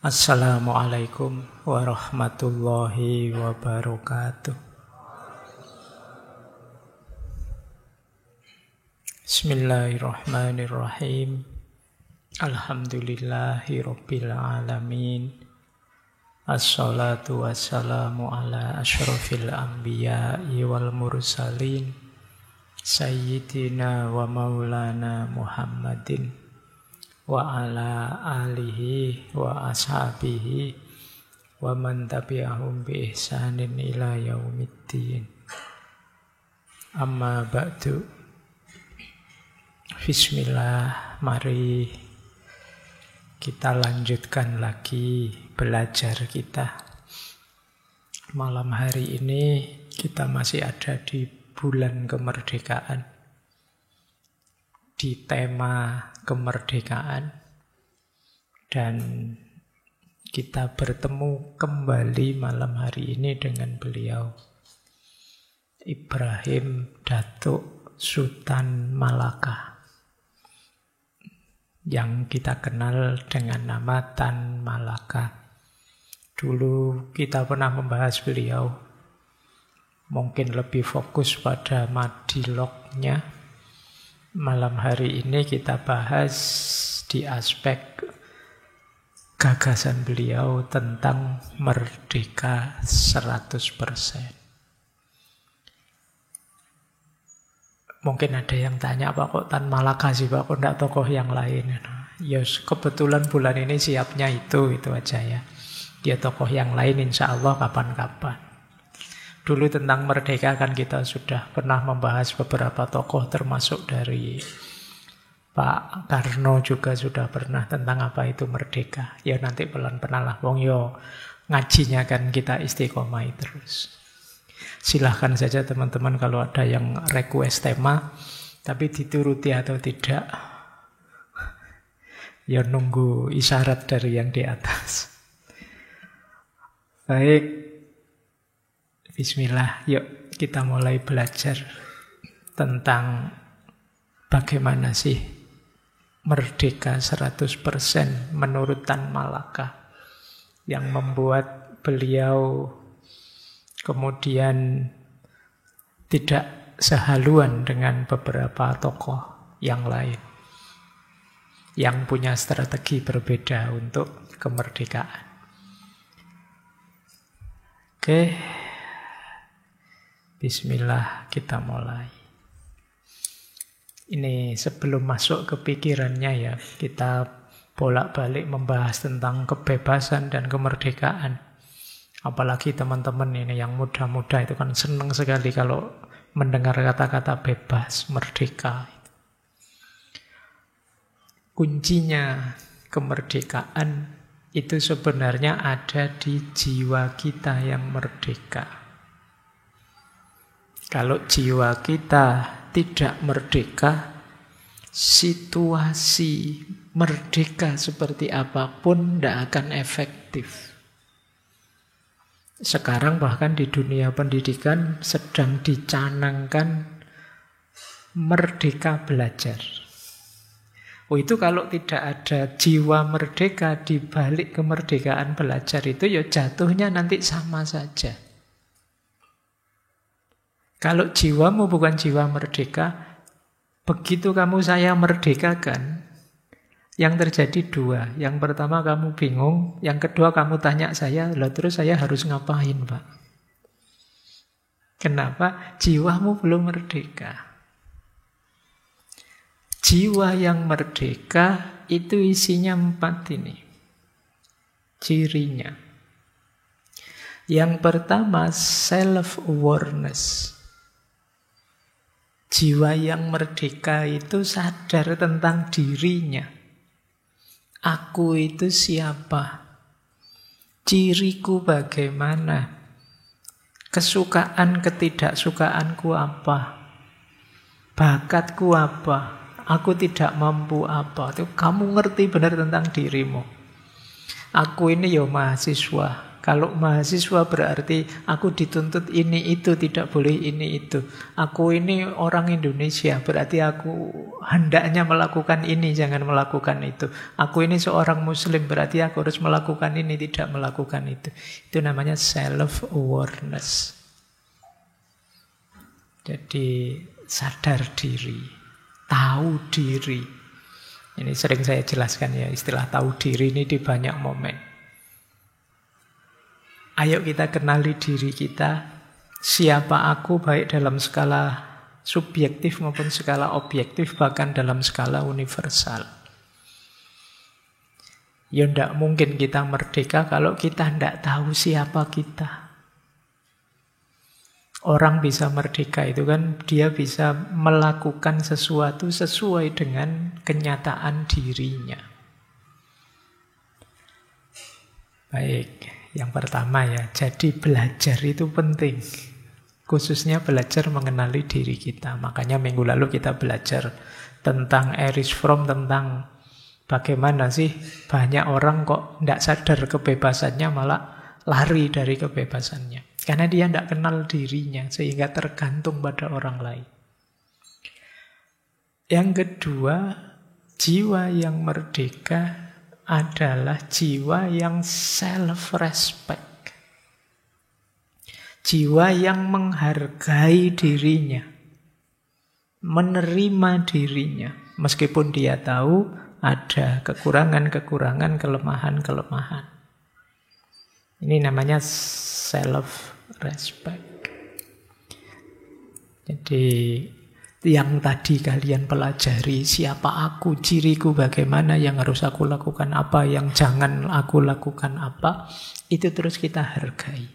Assalamualaikum warahmatullahi wabarakatuh. Bismillahirrahmanirrahim. Alhamdulillahi rabbil alamin. Assalatu wassalamu ala asyrafil anbiya'i wal mursalin Sayyidina wa maulana Muhammadin wa ala alihi wa ashabihi wa man tabi'ahum bi ihsanin ila yaumiddin. Amma ba'du. Bismillah, mari kita lanjutkan lagi belajar kita. Malam hari ini kita masih ada di bulan kemerdekaan, di tema kemerdekaan, dan kita bertemu kembali malam hari ini dengan beliau Ibrahim Datuk Sultan Malaka, yang kita kenal dengan nama Tan Malaka. Dulu kita pernah membahas beliau, mungkin lebih fokus pada madilognya. Malam hari ini kita bahas di aspek gagasan beliau tentang merdeka 100%. Mungkin ada yang tanya, Pak, kok Tan Malaka sih, Pak, kok enggak tokoh yang lain? Ya kebetulan bulan ini siapnya itu aja ya. Dia tokoh yang lain insya Allah kapan-kapan. Dulu tentang merdeka kan kita sudah pernah membahas beberapa tokoh, termasuk dari Pak Karno juga sudah pernah tentang apa itu merdeka. Ya nanti pelan-pelan lah, wong yo ngajinya kan kita istiqomah terus. Silahkan saja teman-teman kalau ada yang request tema, tapi dituruti atau tidak, ya nunggu isyarat dari yang di atas. Baik, bismillah, yuk kita mulai belajar tentang bagaimana sih merdeka 100% menurut Tan Malaka, yang membuat beliau kemudian tidak sehaluan dengan beberapa tokoh yang lain yang punya strategi berbeda untuk kemerdekaan. Oke, bismillah, kita mulai. Ini sebelum masuk ke pikirannya ya, kita bolak-balik membahas tentang kebebasan dan kemerdekaan. Apalagi teman-teman ini yang muda-muda itu kan senang sekali kalau mendengar kata-kata bebas, merdeka. Kuncinya kemerdekaan itu sebenarnya ada di jiwa kita yang merdeka. Kalau jiwa kita tidak merdeka, situasi merdeka seperti apapun tidak akan efektif. Sekarang bahkan di dunia pendidikan sedang dicanangkan merdeka belajar. Oh, itu kalau tidak ada jiwa merdeka di balik kemerdekaan belajar itu ya jatuhnya nanti sama saja. Kalau jiwamu bukan jiwa merdeka, begitu kamu saya merdekakan, yang terjadi dua. Yang pertama kamu bingung, yang kedua kamu tanya saya, lah terus saya harus ngapain, Pak? Kenapa? Jiwamu belum merdeka. Jiwa yang merdeka itu isinya 4 ini cirinya. Yang pertama, self-awareness. Jiwa yang merdeka itu sadar tentang dirinya. Aku itu siapa? Ciriku bagaimana? Kesukaan, ketidaksukaanku apa? Bakatku apa? Aku tidak mampu apa? Itu kamu ngerti benar tentang dirimu. Aku ini ya mahasiswa, Kalau mahasiswa berarti aku dituntut ini itu, tidak boleh ini itu. Aku ini orang Indonesia, berarti aku hendaknya melakukan ini, jangan melakukan itu. Aku ini seorang Muslim, berarti aku harus melakukan ini, tidak melakukan itu. Itu namanya self-awareness. Jadi sadar diri, tahu diri. Ini sering saya jelaskan ya, istilah tahu diri ini di banyak momen. Ayo kita kenali diri kita, siapa aku baik dalam skala subjektif maupun skala objektif, bahkan dalam skala universal. Ya tidak mungkin kita merdeka kalau kita tidak tahu siapa kita. Orang bisa merdeka itu kan dia bisa melakukan sesuatu sesuai dengan kenyataan dirinya. Baik. Yang pertama ya, jadi belajar itu penting. Khususnya belajar mengenali diri kita. Makanya minggu lalu kita belajar tentang Erich Fromm, tentang bagaimana sih banyak orang kok tidak sadar kebebasannya, malah lari dari kebebasannya. Karena dia tidak kenal dirinya, sehingga tergantung pada orang lain. Yang kedua, jiwa yang merdeka adalah jiwa yang self-respect. Jiwa yang menghargai dirinya, menerima dirinya, meskipun dia tahu ada kekurangan-kekurangan, kelemahan-kelemahan. Ini namanya self-respect. Jadi yang tadi kalian pelajari, siapa aku, ciriku bagaimana, yang harus aku lakukan apa, yang jangan aku lakukan apa, itu terus kita hargai.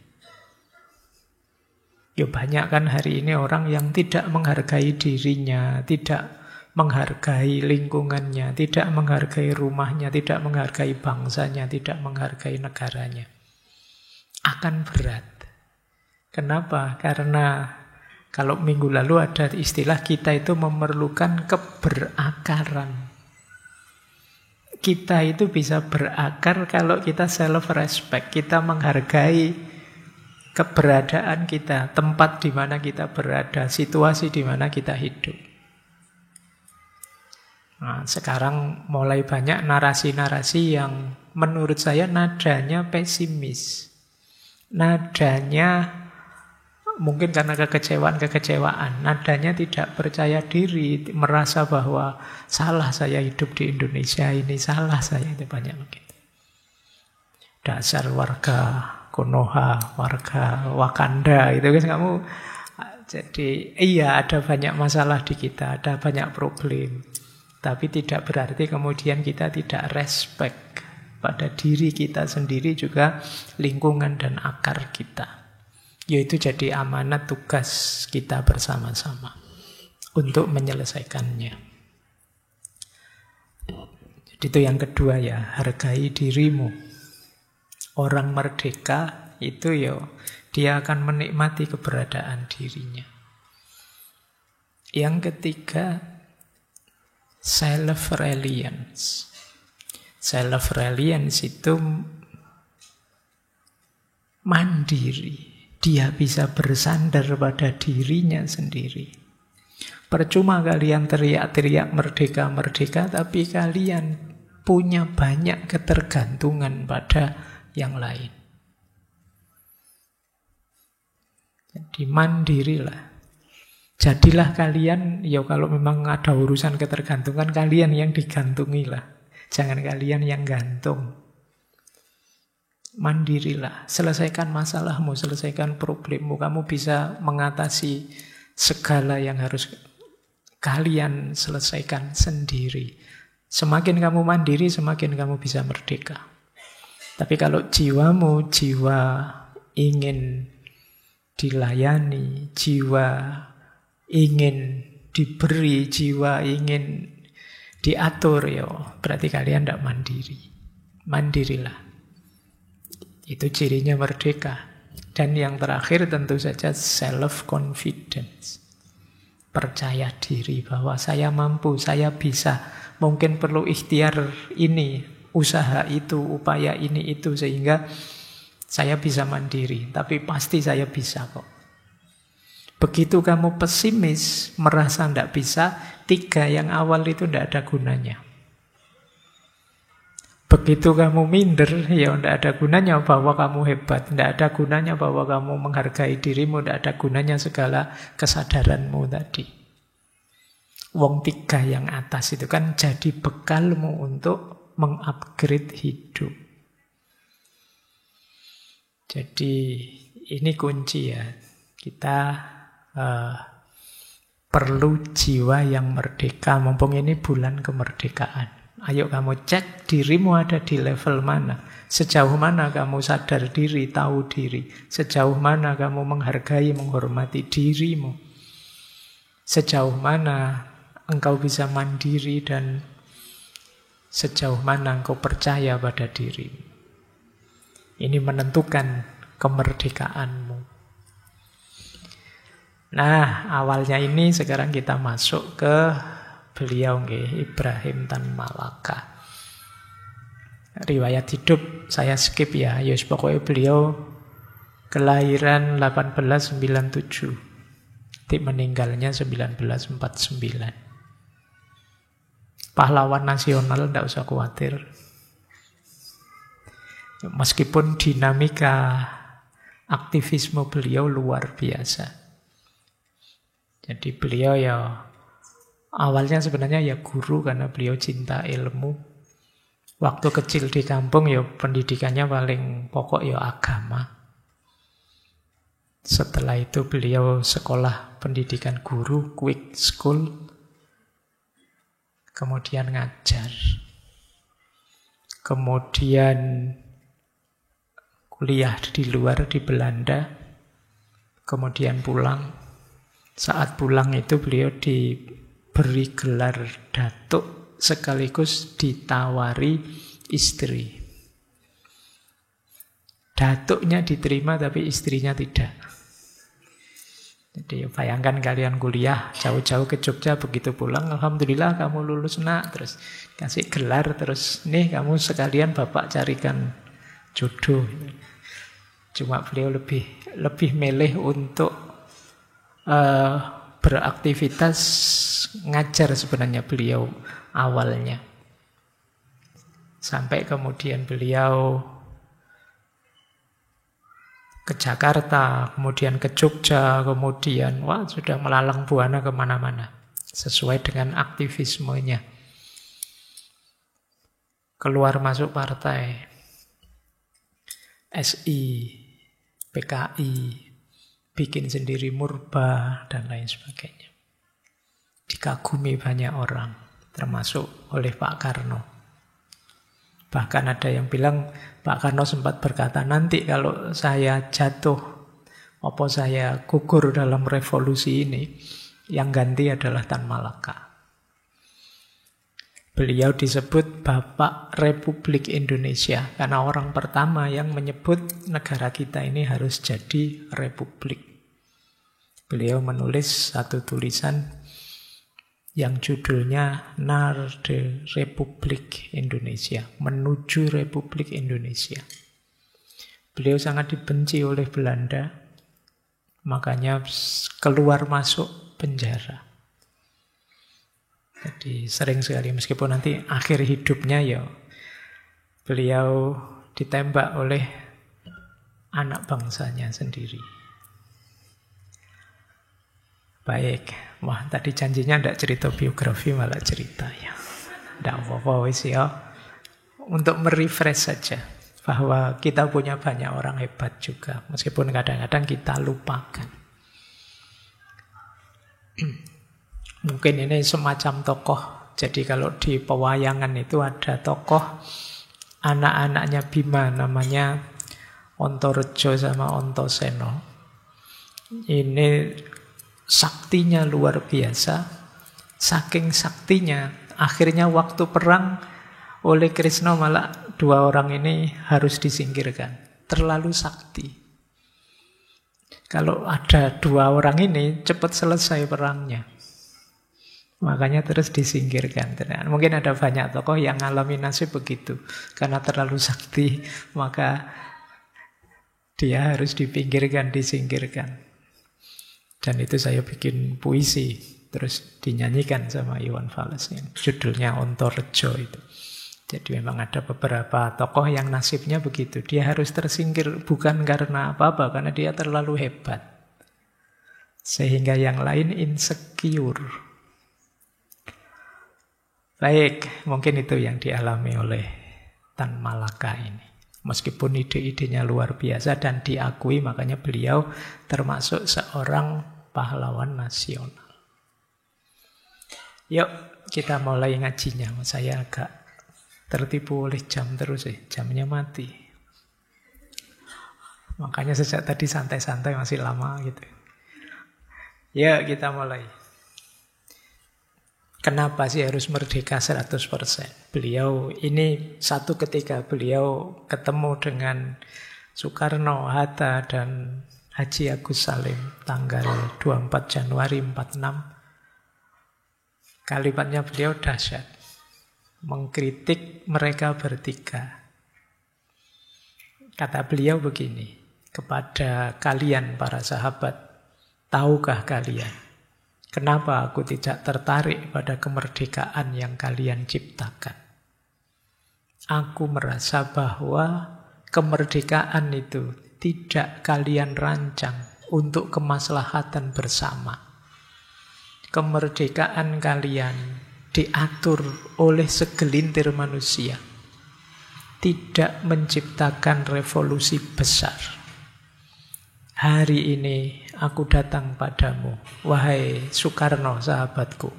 Ya banyak kan hari ini orang yang tidak menghargai dirinya, tidak menghargai lingkungannya, tidak menghargai rumahnya, tidak menghargai bangsanya, tidak menghargai negaranya. Akan berat. Kenapa? Karena kalau minggu lalu ada istilah kita itu memerlukan keberakaran. Kita itu bisa berakar kalau kita self-respect. Kita menghargai keberadaan kita, tempat di mana kita berada, situasi di mana kita hidup. Nah, sekarang mulai banyak narasi-narasi yang menurut saya nadanya pesimis. Nadanya mungkin karena kekecewaan, nadanya tidak percaya diri, merasa bahwa salah saya hidup di Indonesia ini, salah saya, itu banyak begitu. Dasar warga Konoha, warga Wakanda, itu kan kamu. Jadi iya ada banyak masalah di kita, ada banyak problem. Tapi tidak berarti kemudian kita tidak respect pada diri kita sendiri, juga lingkungan dan akar kita. Yaitu jadi amanat tugas kita bersama-sama untuk menyelesaikannya. Jadi itu yang kedua ya, hargai dirimu. Orang merdeka itu ya dia akan menikmati keberadaan dirinya. Yang ketiga, self-reliance. Self-reliance itu mandiri. Dia bisa bersandar pada dirinya sendiri. Percuma kalian teriak-teriak merdeka-merdeka, tapi kalian punya banyak ketergantungan pada yang lain. Jadi mandirilah. Jadilah kalian, ya kalau memang ada urusan ketergantungan, kalian yang digantungilah. Jangan kalian yang gantung. Mandirilah, selesaikan masalahmu, selesaikan problemmu. Kamu bisa mengatasi segala yang harus kalian selesaikan sendiri. Semakin kamu mandiri, semakin kamu bisa merdeka. Tapi kalau jiwamu, jiwa ingin dilayani, jiwa ingin diberi, jiwa ingin diatur, ya berarti kalian tidak mandiri. Mandirilah. Itu cirinya merdeka. Dan yang terakhir tentu saja self-confidence. Percaya diri bahwa saya mampu, saya bisa. Mungkin perlu ikhtiar ini, usaha itu, upaya ini itu. Sehingga Saya bisa mandiri, tapi pasti saya bisa kok. Begitu kamu pesimis, merasa tidak bisa, 3 yang awal itu tidak ada gunanya. Begitu kamu minder, ya tidak ada gunanya bahwa kamu hebat, tidak ada gunanya bahwa kamu menghargai dirimu, tidak ada gunanya segala kesadaranmu tadi. Wong 3 yang atas itu kan jadi bekalmu untuk mengupgrade hidup. Jadi ini kunci ya. Kita perlu jiwa yang merdeka. Mumpung ini bulan kemerdekaan. Ayo kamu cek dirimu ada di level mana. Sejauh mana kamu sadar diri, tahu diri. Sejauh mana kamu menghargai, menghormati dirimu. Sejauh mana engkau bisa mandiri dan sejauh mana engkau percaya pada dirimu. Ini menentukan kemerdekaanmu. Nah, awalnya ini sekarang kita masuk ke beliau Ibrahim Tan Malaka. Riwayat hidup saya skip ya. Yus pokoknya beliau kelahiran 1897. Meninggalnya 1949. Pahlawan nasional, tidak usah khawatir. Meskipun dinamika aktivisme beliau luar biasa. Jadi beliau ya awalnya sebenarnya ya guru karena beliau cinta ilmu. Waktu kecil di kampung ya pendidikannya paling pokok ya agama. Setelah itu beliau sekolah pendidikan guru, quick school. Kemudian ngajar. Kemudian kuliah di luar di Belanda. Kemudian pulang. Saat pulang itu beliau diberi gelar datuk sekaligus ditawari istri. Datuknya diterima tapi istrinya tidak. Jadi bayangkan kalian kuliah jauh-jauh ke Jogja, begitu pulang alhamdulillah kamu lulus nak, terus kasih gelar, terus nih kamu sekalian bapak carikan jodoh. Cuma beliau lebih milih untuk beraktivitas ngajar sebenarnya beliau awalnya. Sampai kemudian beliau ke Jakarta, kemudian ke Jogja, kemudian sudah melalang buana kemana-mana. Sesuai dengan aktivismenya. Keluar masuk partai, SI, PKI, bikin sendiri Murba, dan lain sebagainya. Dikagumi banyak orang, termasuk oleh Pak Karno. Bahkan ada yang bilang, Pak Karno sempat berkata, nanti kalau saya jatuh, apa saya gugur dalam revolusi ini, yang ganti adalah Tan Malaka. Beliau disebut Bapak Republik Indonesia, karena orang pertama yang menyebut negara kita ini harus jadi republik. Beliau menulis satu tulisan yang judulnya Naar de Republik Indonesia, menuju Republik Indonesia. Beliau sangat dibenci oleh Belanda, makanya keluar masuk penjara. Jadi sering sekali, meskipun nanti akhir hidupnya ya beliau ditembak oleh anak bangsanya sendiri. Baik, tadi janjinya tidak cerita biografi, malah cerita ya. Tidak apa-apa wis ya. Untuk merefresh saja bahwa kita punya banyak orang hebat juga, meskipun kadang-kadang kita lupakan. Mungkin ini semacam tokoh. Jadi kalau di pewayangan itu ada tokoh anak-anaknya Bima, namanya Ontorejo sama Ontoseno. Ini saktinya luar biasa. Saking saktinya, akhirnya waktu perang oleh Krishna malah 2 orang ini harus disingkirkan. Terlalu sakti. Kalau ada 2 orang ini, cepat selesai perangnya. Makanya terus disingkirkan. Mungkin ada banyak tokoh yang ngalami nasib begitu. Karena terlalu sakti, maka Dia harus dipinggirkan, disingkirkan. Dan itu saya bikin puisi, terus dinyanyikan sama Iwan Fals yang judulnya Ontorejo itu. Jadi memang ada beberapa tokoh yang nasibnya begitu. Dia harus tersingkir bukan karena apa-apa, karena dia terlalu hebat. Sehingga yang lain insecure. Baik, mungkin itu yang dialami oleh Tan Malaka ini. Meskipun ide-idenya luar biasa dan diakui, makanya beliau termasuk seorang pahlawan nasional. Yuk, kita mulai ngajinya. Saya agak tertipu oleh jam terus jamnya mati. Makanya sejak tadi santai-santai masih lama gitu. Ya, kita mulai. Kenapa sih harus merdeka 100%? Beliau ini satu ketika beliau ketemu dengan Soekarno, Hatta, dan Haji Agus Salim tanggal 24 Januari 46. Kalimatnya beliau dahsyat. Mengkritik mereka bertiga. Kata beliau begini, kepada kalian para sahabat, tahukah kalian kenapa aku tidak tertarik pada kemerdekaan yang kalian ciptakan? Aku merasa bahwa kemerdekaan itu tidak kalian rancang untuk kemaslahatan bersama. Kemerdekaan kalian diatur oleh segelintir manusia, tidak menciptakan revolusi besar. Hari ini aku datang padamu, wahai Soekarno sahabatku.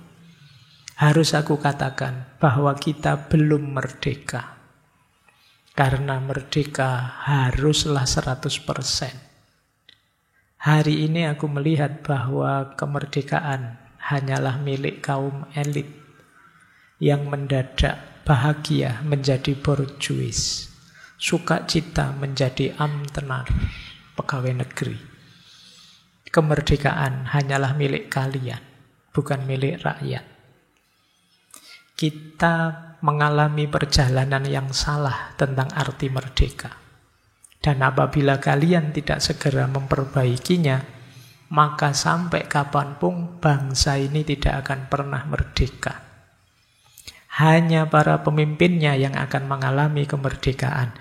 Harus aku katakan bahwa kita belum merdeka. Karena merdeka haruslah 100%. Hari ini aku melihat bahwa kemerdekaan hanyalah milik kaum elit yang mendadak bahagia menjadi borjuis, sukacita menjadi amtenar, pegawai negeri. Kemerdekaan hanyalah milik kalian, bukan milik rakyat. Kita mengalami perjalanan yang salah tentang arti merdeka. Dan apabila kalian tidak segera memperbaikinya, maka sampai kapanpun bangsa ini tidak akan pernah merdeka. Hanya para pemimpinnya yang akan mengalami kemerdekaan.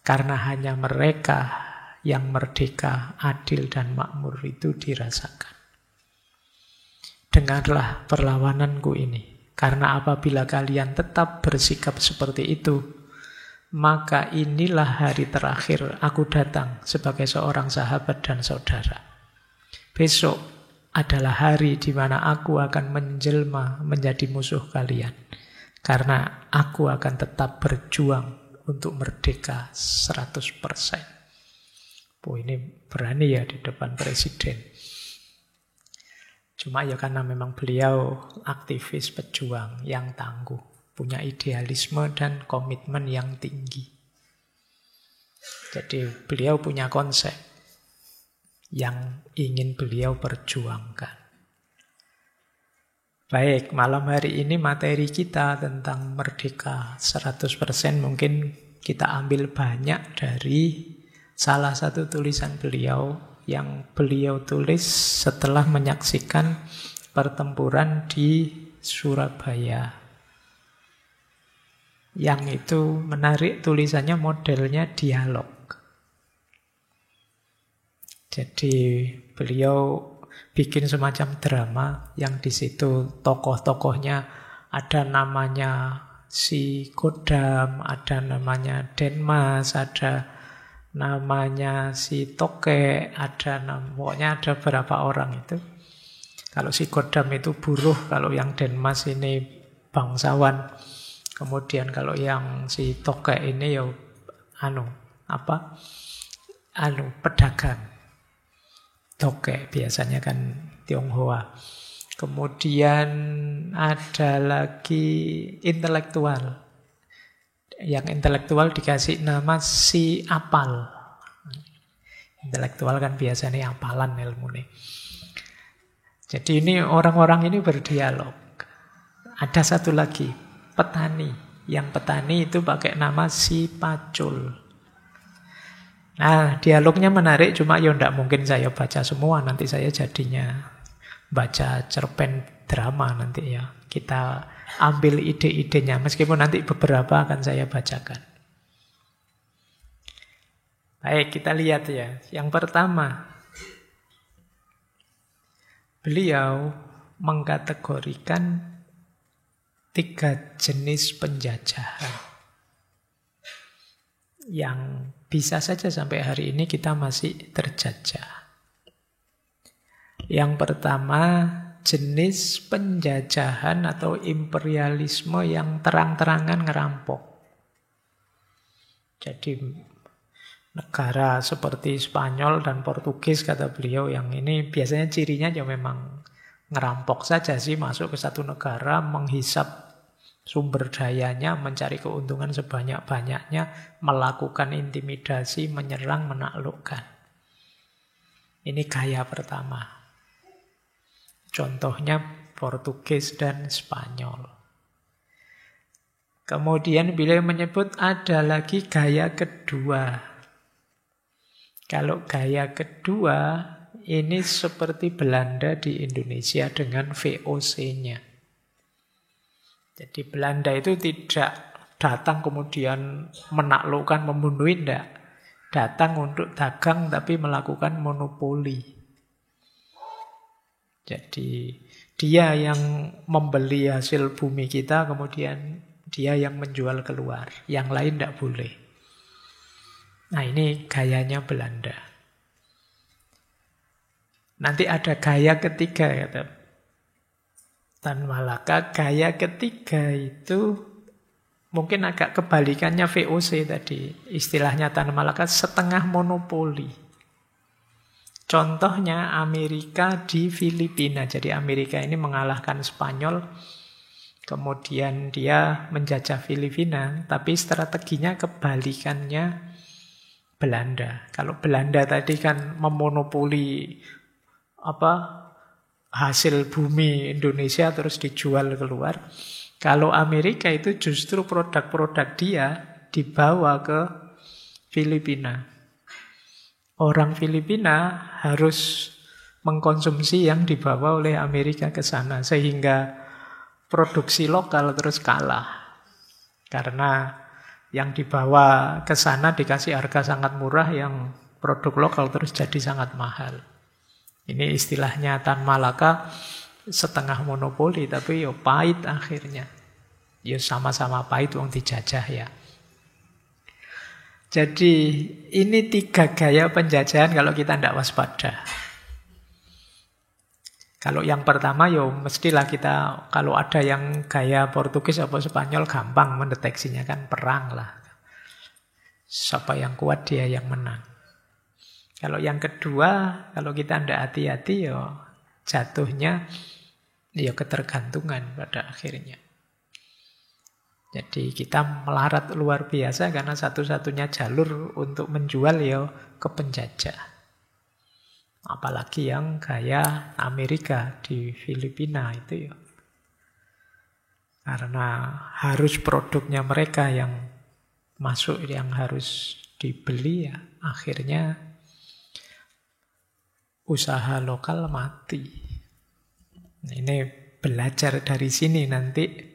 Karena hanya mereka yang merdeka, adil dan makmur itu dirasakan. Dengarlah perlawananku ini. Karena apabila kalian tetap bersikap seperti itu, maka inilah hari terakhir aku datang sebagai seorang sahabat dan saudara. Besok adalah hari di mana aku akan menjelma menjadi musuh kalian. Karena aku akan tetap berjuang untuk merdeka 100%. Ini berani ya di depan presiden. Cuma ya karena memang beliau aktivis pejuang yang tangguh, punya idealisme dan komitmen yang tinggi. Jadi beliau punya konsep yang ingin beliau perjuangkan. Baik, malam hari ini materi kita tentang merdeka 100% mungkin kita ambil banyak dari salah satu tulisan beliau yang beliau tulis setelah menyaksikan pertempuran di Surabaya. Yang itu menarik, tulisannya modelnya dialog. Jadi beliau bikin semacam drama yang di situ tokoh-tokohnya ada namanya si Godam, ada namanya Denmas, ada namanya si Toke, pokoknya ada beberapa orang itu. Kalau si Godam itu buruh, kalau yang Denmas ini bangsawan. Kemudian kalau yang si Toke ini ya pedagang. Toke biasanya kan Tionghoa. Kemudian ada lagi intelektual. Yang intelektual dikasih nama si apal. Intelektual kan biasanya apalan ilmu nih. Jadi ini orang-orang ini berdialog. Ada satu lagi, petani. Yang petani itu pakai nama si pacul. Nah, dialognya menarik, cuma ya ndak mungkin saya baca semua. Nanti saya jadinya baca cerpen drama nanti ya. Kita ambil ide-idenya, meskipun nanti beberapa akan saya bacakan. Baik, kita lihat ya. Yang pertama, beliau mengkategorikan 3 jenis penjajahan yang bisa saja sampai hari ini kita masih terjajah. Yang pertama, jenis penjajahan atau imperialisme yang terang-terangan ngerampok. Jadi negara seperti Spanyol dan Portugis, kata beliau, yang ini biasanya cirinya ya memang ngerampok saja sih, masuk ke satu negara, menghisap sumber dayanya, mencari keuntungan sebanyak-banyaknya, melakukan intimidasi, menyerang, menaklukkan. Ini gaya pertama. Contohnya Portugis dan Spanyol. Kemudian beliau menyebut ada lagi gaya kedua. Kalau gaya kedua, ini seperti Belanda di Indonesia dengan VOC-nya. Jadi Belanda itu tidak datang kemudian menaklukkan, membunuh, tidak. Datang untuk dagang tapi melakukan monopoli. Jadi dia yang membeli hasil bumi kita, kemudian dia yang menjual keluar. Yang lain tidak boleh. Nah, ini gayanya Belanda. Nanti ada gaya ketiga, kata Tan Malaka. Gaya ketiga itu mungkin agak kebalikannya VOC tadi. Istilahnya Tan Malaka setengah monopoli. Contohnya Amerika di Filipina. Jadi Amerika ini mengalahkan Spanyol, kemudian dia menjajah Filipina, tapi strateginya kebalikannya Belanda. Kalau Belanda tadi kan memonopoli hasil bumi Indonesia terus dijual keluar. Kalau Amerika itu justru produk-produk dia dibawa ke Filipina. Orang Filipina harus mengkonsumsi yang dibawa oleh Amerika ke sana, sehingga produksi lokal terus kalah. Karena yang dibawa ke sana dikasih harga sangat murah, yang produk lokal terus jadi sangat mahal. Ini istilahnya Tan Malaka, setengah monopoli, tapi yo pahit akhirnya. Yo sama-sama pahit, wong dijajah ya. Jadi ini 3 gaya penjajahan kalau kita tidak waspada. Kalau yang pertama, yo mestilah kita, kalau ada yang gaya Portugis atau Spanyol, gampang mendeteksinya, kan perang lah. Siapa yang kuat dia yang menang. Kalau yang kedua, kalau kita tidak hati-hati, yo jatuhnya yo ketergantungan pada akhirnya. Jadi kita melarat luar biasa karena satu-satunya jalur untuk menjual yo ke penjajah. Apalagi yang gaya Amerika di Filipina itu ya. Karena harus produknya mereka yang masuk, yang harus dibeli ya. Akhirnya usaha lokal mati. Nah, ini belajar dari sini nanti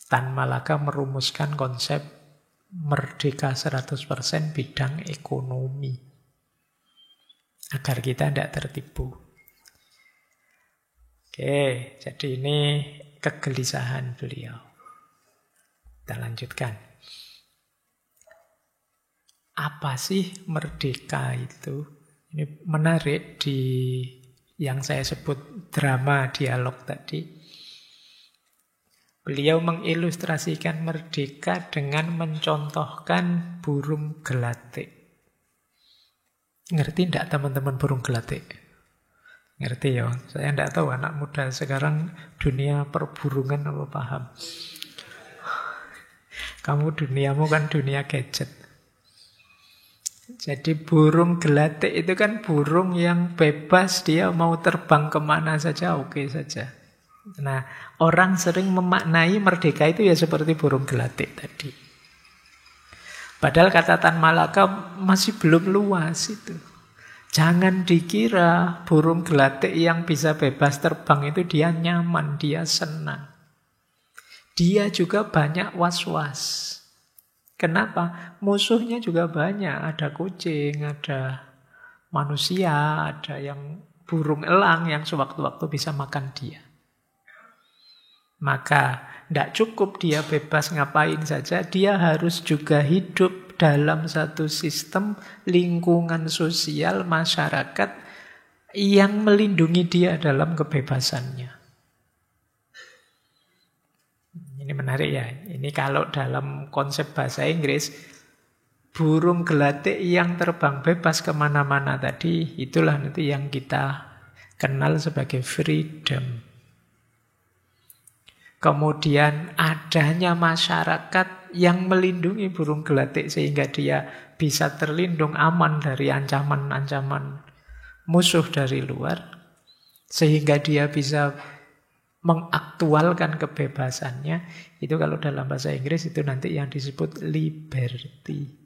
Tan Malaka merumuskan konsep merdeka 100% bidang ekonomi. Agar kita tidak tertipu. Oke, jadi ini kegelisahan beliau. Kita lanjutkan. Apa sih merdeka itu? Ini menarik di yang saya sebut drama dialog tadi. Beliau mengilustrasikan merdeka dengan mencontohkan burung gelatik. Ngerti enggak teman-teman burung gelatik? Ngerti ya? Saya enggak tahu anak muda sekarang dunia perburungan apa paham. Kamu duniamu kan dunia gadget. Jadi burung gelatik itu kan burung yang bebas, dia mau terbang kemana saja oke saja. Nah, orang sering memaknai merdeka itu ya seperti burung gelatik tadi. Padahal kata Tan Malaka masih belum luas itu. Jangan dikira burung gelatik yang bisa bebas terbang itu dia nyaman, dia senang. Dia juga banyak was-was. Kenapa? Musuhnya juga banyak. Ada kucing, ada manusia, ada yang burung elang yang sewaktu-waktu bisa makan dia. Maka tidak cukup dia bebas ngapain saja, dia harus juga hidup dalam satu sistem lingkungan sosial masyarakat yang melindungi dia dalam kebebasannya. Ini menarik ya. Ini kalau dalam konsep bahasa Inggris, burung gelatik yang terbang bebas kemana-mana tadi, itulah nanti yang kita kenal sebagai freedom. Kemudian adanya masyarakat yang melindungi burung gelatik sehingga dia bisa terlindung aman dari ancaman-ancaman musuh dari luar. Sehingga dia bisa mengaktualkan kebebasannya. Itu kalau dalam bahasa Inggris itu nanti yang disebut liberty.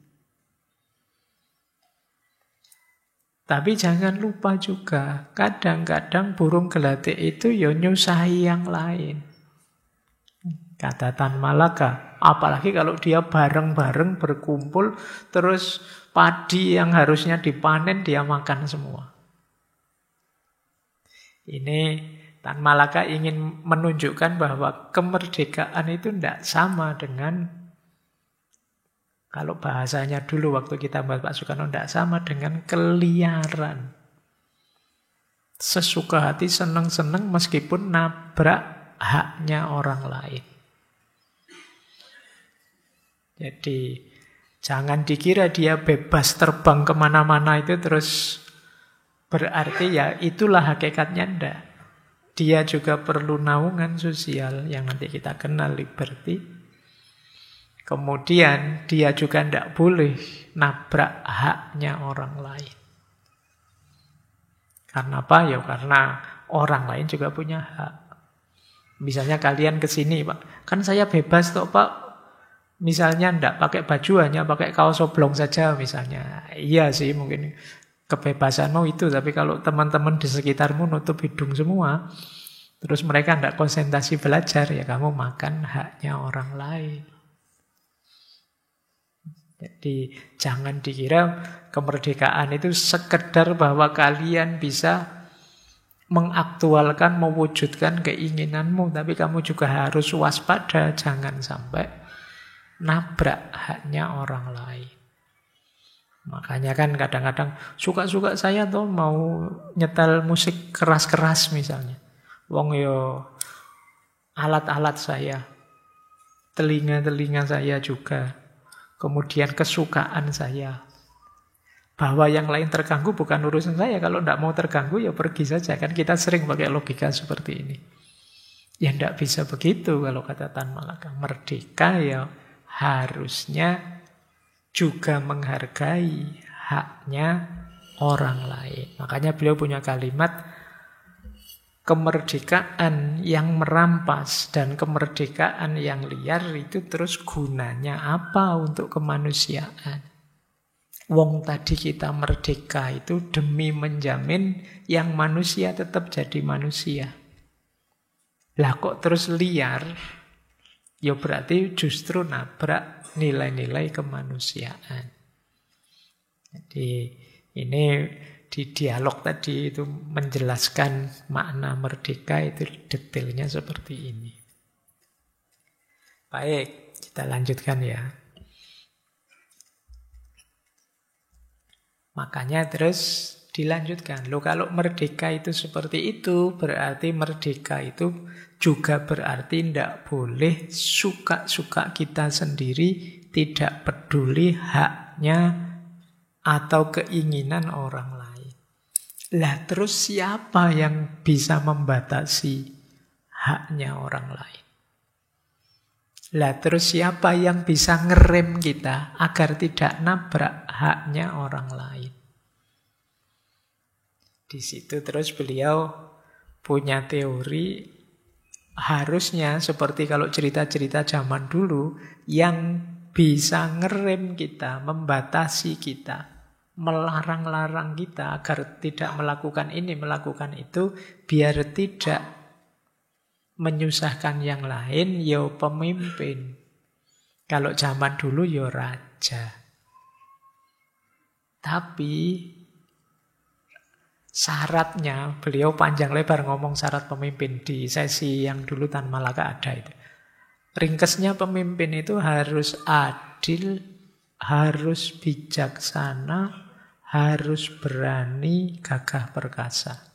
Tapi jangan lupa juga, kadang-kadang burung gelatik itu ya nyusahi yang lain. Kata Tan Malaka, apalagi kalau dia bareng-bareng berkumpul, terus padi yang harusnya dipanen dia makan semua. Ini Tan Malaka ingin menunjukkan bahwa kemerdekaan itu tidak sama dengan, kalau bahasanya dulu waktu kita bahas Pak Soekarno, tidak sama dengan keliaran. Sesuka hati, seneng-seneng meskipun nabrak haknya orang lain. Jadi jangan dikira dia bebas terbang kemana-mana itu terus berarti ya itulah hakikatnya, ndak. Dia juga perlu naungan sosial yang nanti kita kenal liberty. Kemudian dia juga ndak boleh nabrak haknya orang lain. Karena apa? Ya karena orang lain juga punya hak. Misalnya kalian ke sini, Pak. Kan saya bebas toh, Pak. Misalnya ndak pakai baju, hanya pakai kaos oblong saja misalnya. Iya sih mungkin kebebasanmu itu, tapi kalau teman-teman di sekitarmu nutup hidung semua, terus mereka ndak konsentrasi belajar, ya kamu makan haknya orang lain. Jadi jangan dikira kemerdekaan itu sekedar bahwa kalian bisa mengaktualkan, mewujudkan keinginanmu, tapi kamu juga harus waspada, jangan sampai nabrak haknya orang lain. Makanya kan kadang-kadang suka-suka saya tuh mau nyetel musik keras-keras misalnya. Wong yo alat-alat saya, telinga-telinga saya juga, kemudian kesukaan saya. Bahwa yang lain terganggu bukan urusan saya. Kalau tidak mau terganggu ya pergi saja. Kan kita sering pakai logika seperti ini. Ya tidak bisa begitu kalau kata Tan Malaka. Merdeka ya harusnya juga menghargai haknya orang lain. Makanya beliau punya kalimat, kemerdekaan yang merampas dan kemerdekaan yang liar itu terus gunanya apa untuk kemanusiaan? Wong tadi kita merdeka itu demi menjamin yang manusia tetap jadi manusia. Lah kok terus liar? Ya berarti justru nabrak nilai-nilai kemanusiaan. Jadi ini di dialog tadi itu menjelaskan makna merdeka itu detailnya seperti ini. Baik, kita lanjutkan ya. Makanya terus dilanjutkan. Loh kalau merdeka itu seperti itu, berarti merdeka itu juga berarti tidak boleh suka-suka kita sendiri, tidak peduli haknya atau keinginan orang lain. Lah terus siapa yang bisa membatasi haknya orang lain? Lah terus siapa yang bisa ngerem kita agar tidak nabrak haknya orang lain? Di situ terus beliau punya teori, harusnya seperti kalau cerita-cerita zaman dulu, yang bisa ngerem kita, membatasi kita, melarang-larang kita agar tidak melakukan ini, melakukan itu, biar tidak menyusahkan yang lain, ya pemimpin. Kalau zaman dulu ya raja. Tapi syaratnya, beliau panjang lebar ngomong syarat pemimpin di sesi yang dulu Tan Malaka ada itu. Ringkesnya pemimpin itu harus adil, harus bijaksana, harus berani, gagah perkasa.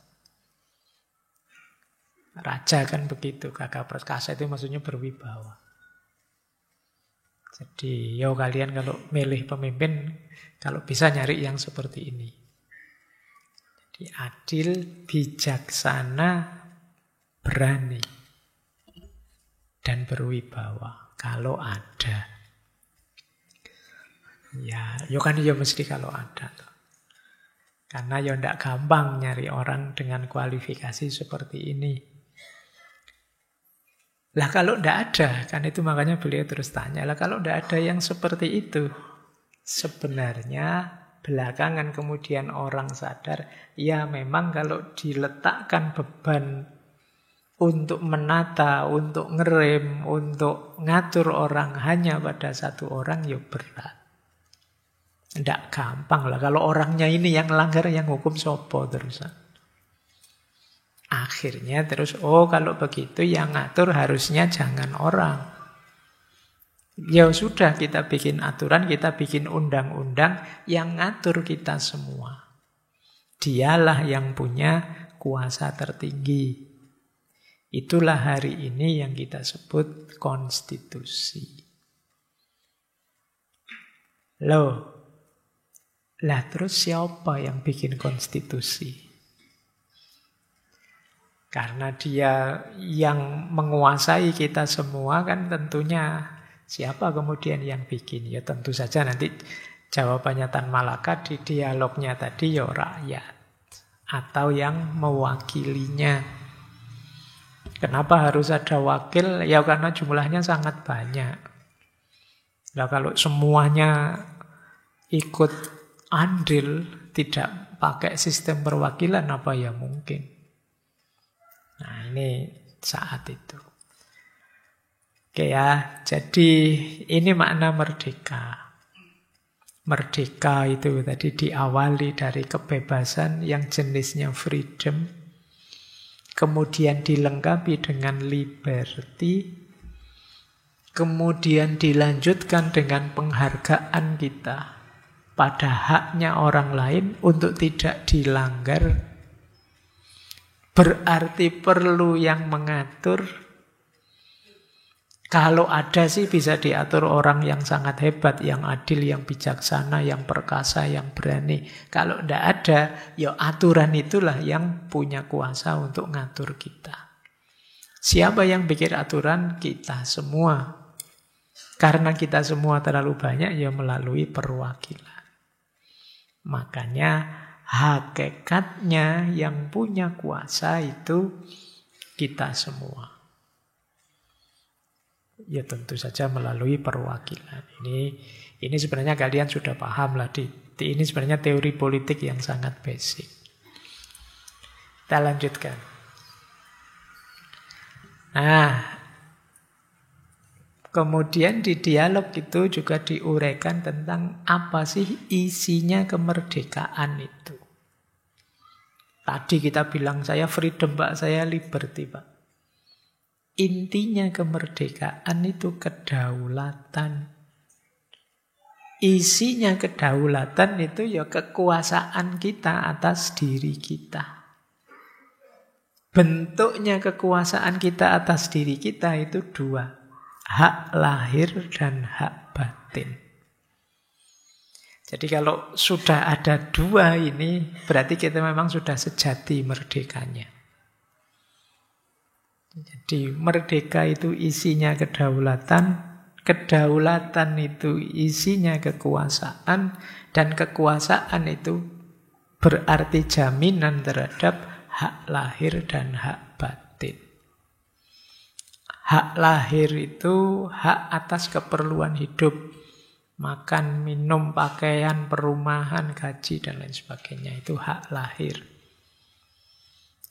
Raja kan begitu, gagah perkasa itu maksudnya berwibawa. Jadi, yo kalian kalau milih pemimpin, kalau bisa nyari yang seperti ini. Jadi adil, bijaksana, berani, dan berwibawa. Kalau ada. Ya, yo kan yo mesti kalau ada. Karena yo ndak gampang nyari orang dengan kualifikasi seperti ini. Lah kalau ndak ada, kan itu makanya beliau terus tanya, lah kalau ndak ada yang seperti itu, sebenarnya belakangan kemudian orang sadar, ya memang kalau diletakkan beban untuk menata, untuk ngerem, untuk ngatur orang hanya pada satu orang, ya berat. Ndak gampang lah, kalau orangnya ini yang langgar, yang hukum sopo terusan. Akhirnya terus, kalau begitu yang ngatur harusnya jangan orang. Ya sudah, kita bikin aturan, kita bikin undang-undang yang ngatur kita semua. Dialah yang punya kuasa tertinggi. Itulah hari ini yang kita sebut konstitusi. Loh, lah terus siapa yang bikin konstitusi? Karena dia yang menguasai kita semua kan tentunya siapa kemudian yang bikin? Ya tentu saja nanti jawabannya Tan Malaka di dialognya tadi ya rakyat. Atau yang mewakilinya. Kenapa harus ada wakil? Ya karena jumlahnya sangat banyak. Nah kalau semuanya ikut andil, tidak pakai sistem perwakilan, apa ya mungkin? Nah ini saat itu. Oke ya, jadi ini makna merdeka. Merdeka itu tadi diawali dari kebebasan yang jenisnya freedom, kemudian dilengkapi dengan liberty, kemudian dilanjutkan dengan penghargaan kita pada haknya orang lain untuk tidak dilanggar. Berarti perlu yang mengatur. Kalau ada sih bisa diatur orang yang sangat hebat, yang adil, yang bijaksana, yang perkasa, yang berani. Kalau tidak ada, ya aturan itulah yang punya kuasa untuk ngatur kita. Siapa yang bikin aturan? Kita semua. Karena kita semua terlalu banyak, ya melalui perwakilan. Makanya hakikatnya yang punya kuasa itu kita semua. Ya tentu saja melalui perwakilan. Ini sebenarnya kalian sudah paham lah. Ini sebenarnya teori politik yang sangat basic. Kita lanjutkan. Nah, kemudian di dialog itu juga diuraikan tentang apa sih isinya kemerdekaan itu. Tadi kita bilang saya freedom Pak, saya liberty Pak. Intinya kemerdekaan itu kedaulatan. Isinya kedaulatan itu ya kekuasaan kita atas diri kita. Bentuknya kekuasaan kita atas diri kita itu dua. Hak lahir dan hak batin. Jadi kalau sudah ada dua ini, berarti kita memang sudah sejati merdekanya. Jadi merdeka itu isinya kedaulatan, kedaulatan itu isinya kekuasaan, dan kekuasaan itu berarti jaminan terhadap hak lahir dan hak batin. Hak lahir itu hak atas keperluan hidup. Makan, minum, pakaian, perumahan, gaji, dan lain sebagainya. Itu hak lahir.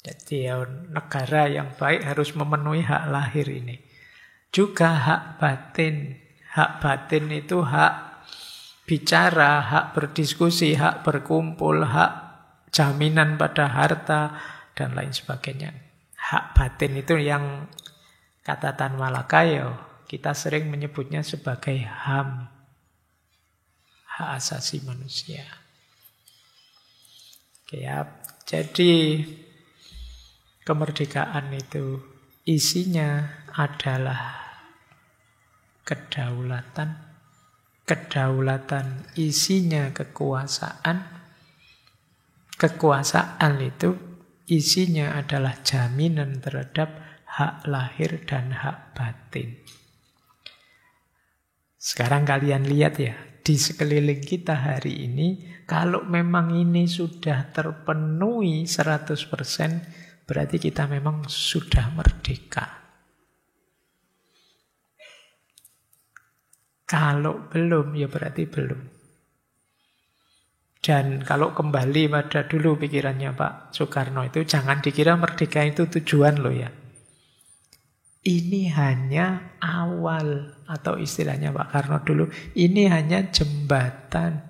Jadi ya, negara yang baik harus memenuhi hak lahir ini. Juga hak batin. Hak batin itu hak bicara, hak berdiskusi, hak berkumpul, hak jaminan pada harta, dan lain sebagainya. Hak batin itu yang kata Tan Malaka kita sering menyebutnya sebagai HAM. Hak asasi manusia. Oke, ya. Jadi kemerdekaan itu isinya adalah kedaulatan. Kedaulatan isinya kekuasaan. Kekuasaan itu isinya adalah jaminan terhadap hak lahir dan hak batin. Sekarang kalian lihat ya, di sekeliling kita hari ini, kalau memang ini sudah terpenuhi 100%, berarti kita memang sudah merdeka. Kalau belum, ya berarti belum. Dan kalau kembali pada dulu pikirannya Pak Soekarno itu, jangan dikira merdeka itu tujuan loh ya. Ini hanya awal, atau istilahnya Pak Karno dulu, ini hanya jembatan.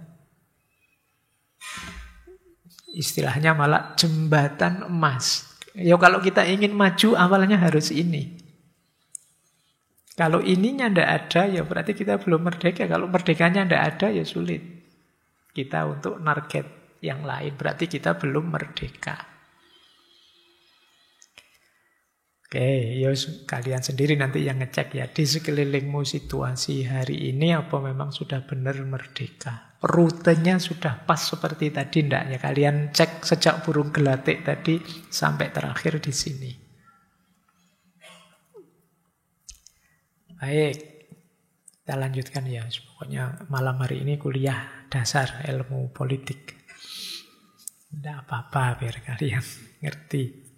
Istilahnya malah jembatan emas. Ya kalau kita ingin maju, awalnya harus ini. Kalau ininya tidak ada, ya berarti kita belum merdeka. Kalau merdekanya tidak ada, ya sulit kita untuk target yang lain. Berarti kita belum merdeka. Oke, yos kalian sendiri nanti yang ngecek ya, di sekelilingmu situasi hari ini apa memang sudah benar merdeka. Rutenya sudah pas seperti tadi enggak ya? Kalian cek sejak burung gelatik tadi sampai terakhir di sini. Baik, kita lanjutkan ya. Pokoknya malam hari ini kuliah dasar ilmu politik. Enggak apa-apa biar kalian ngerti.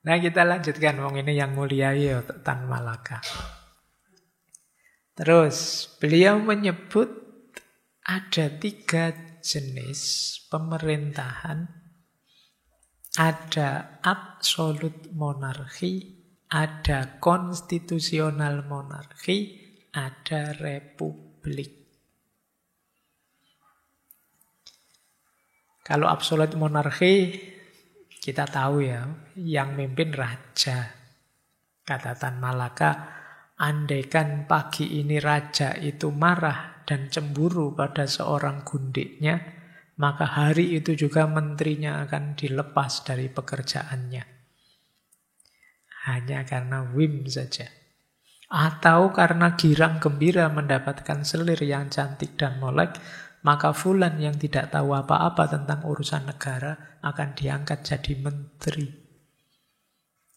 Nah kita lanjutkan, wong ini yang mulia ya Tan Malaka. Terus beliau menyebut ada 3 jenis pemerintahan. Ada absolute monarki, ada konstitusional monarki, ada republik. Kalau absolute monarki kita tahu ya, yang mimpin raja. Kata Tan Malaka, andaikan pagi ini raja itu marah dan cemburu pada seorang gundiknya, maka hari itu juga menterinya akan dilepas dari pekerjaannya. Hanya karena whim saja. Atau karena girang gembira mendapatkan selir yang cantik dan molek, maka fulan yang tidak tahu apa-apa tentang urusan negara akan diangkat jadi menteri.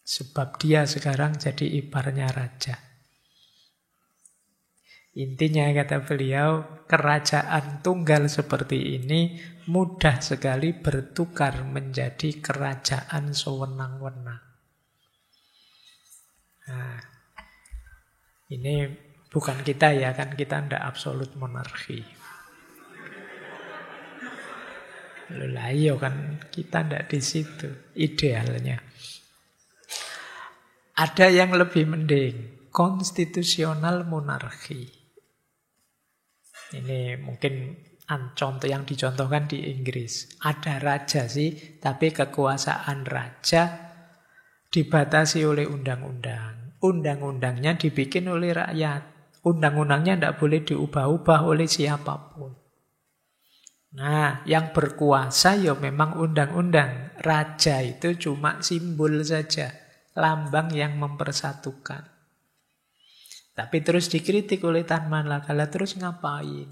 Sebab dia sekarang jadi iparnya raja. Intinya kata beliau, kerajaan tunggal seperti ini mudah sekali bertukar menjadi kerajaan sewenang-wenang. Nah, ini bukan kita ya, kan kita tidak absolut monarki. Lah iya kan kita tidak di situ idealnya. Ada yang lebih mending, konstitusional monarki. Ini mungkin contoh yang dicontohkan di Inggris. Ada raja sih, tapi kekuasaan raja dibatasi oleh undang-undang. Undang-undangnya dibikin oleh rakyat. Undang-undangnya tidak boleh diubah-ubah oleh siapapun. Nah, yang berkuasa ya memang undang-undang. Raja itu cuma simbol saja, lambang yang mempersatukan. Tapi terus dikritik oleh Tan Malaka, terus ngapain?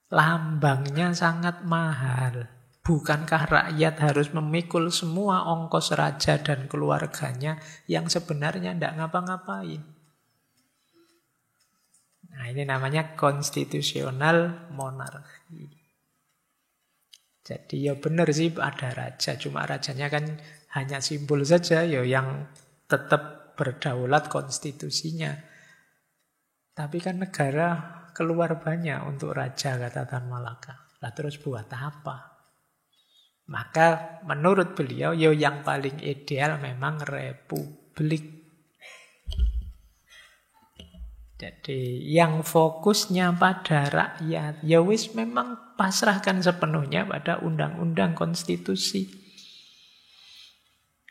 Lambangnya sangat mahal. Bukankah rakyat harus memikul semua ongkos raja dan keluarganya yang sebenarnya tidak ngapa-ngapain? Nah, ini namanya konstitusional monarki. Jadi ya benar sih ada raja, cuma rajanya kan hanya simbol saja ya yang tetap berdaulat konstitusinya. Tapi kan negara keluar banyak untuk raja, kata Tan Malaka. Lah terus buat apa? Maka menurut beliau, yang paling ideal memang republik. Jadi yang fokusnya pada rakyat, ya wis memang pasrahkan sepenuhnya pada undang-undang konstitusi.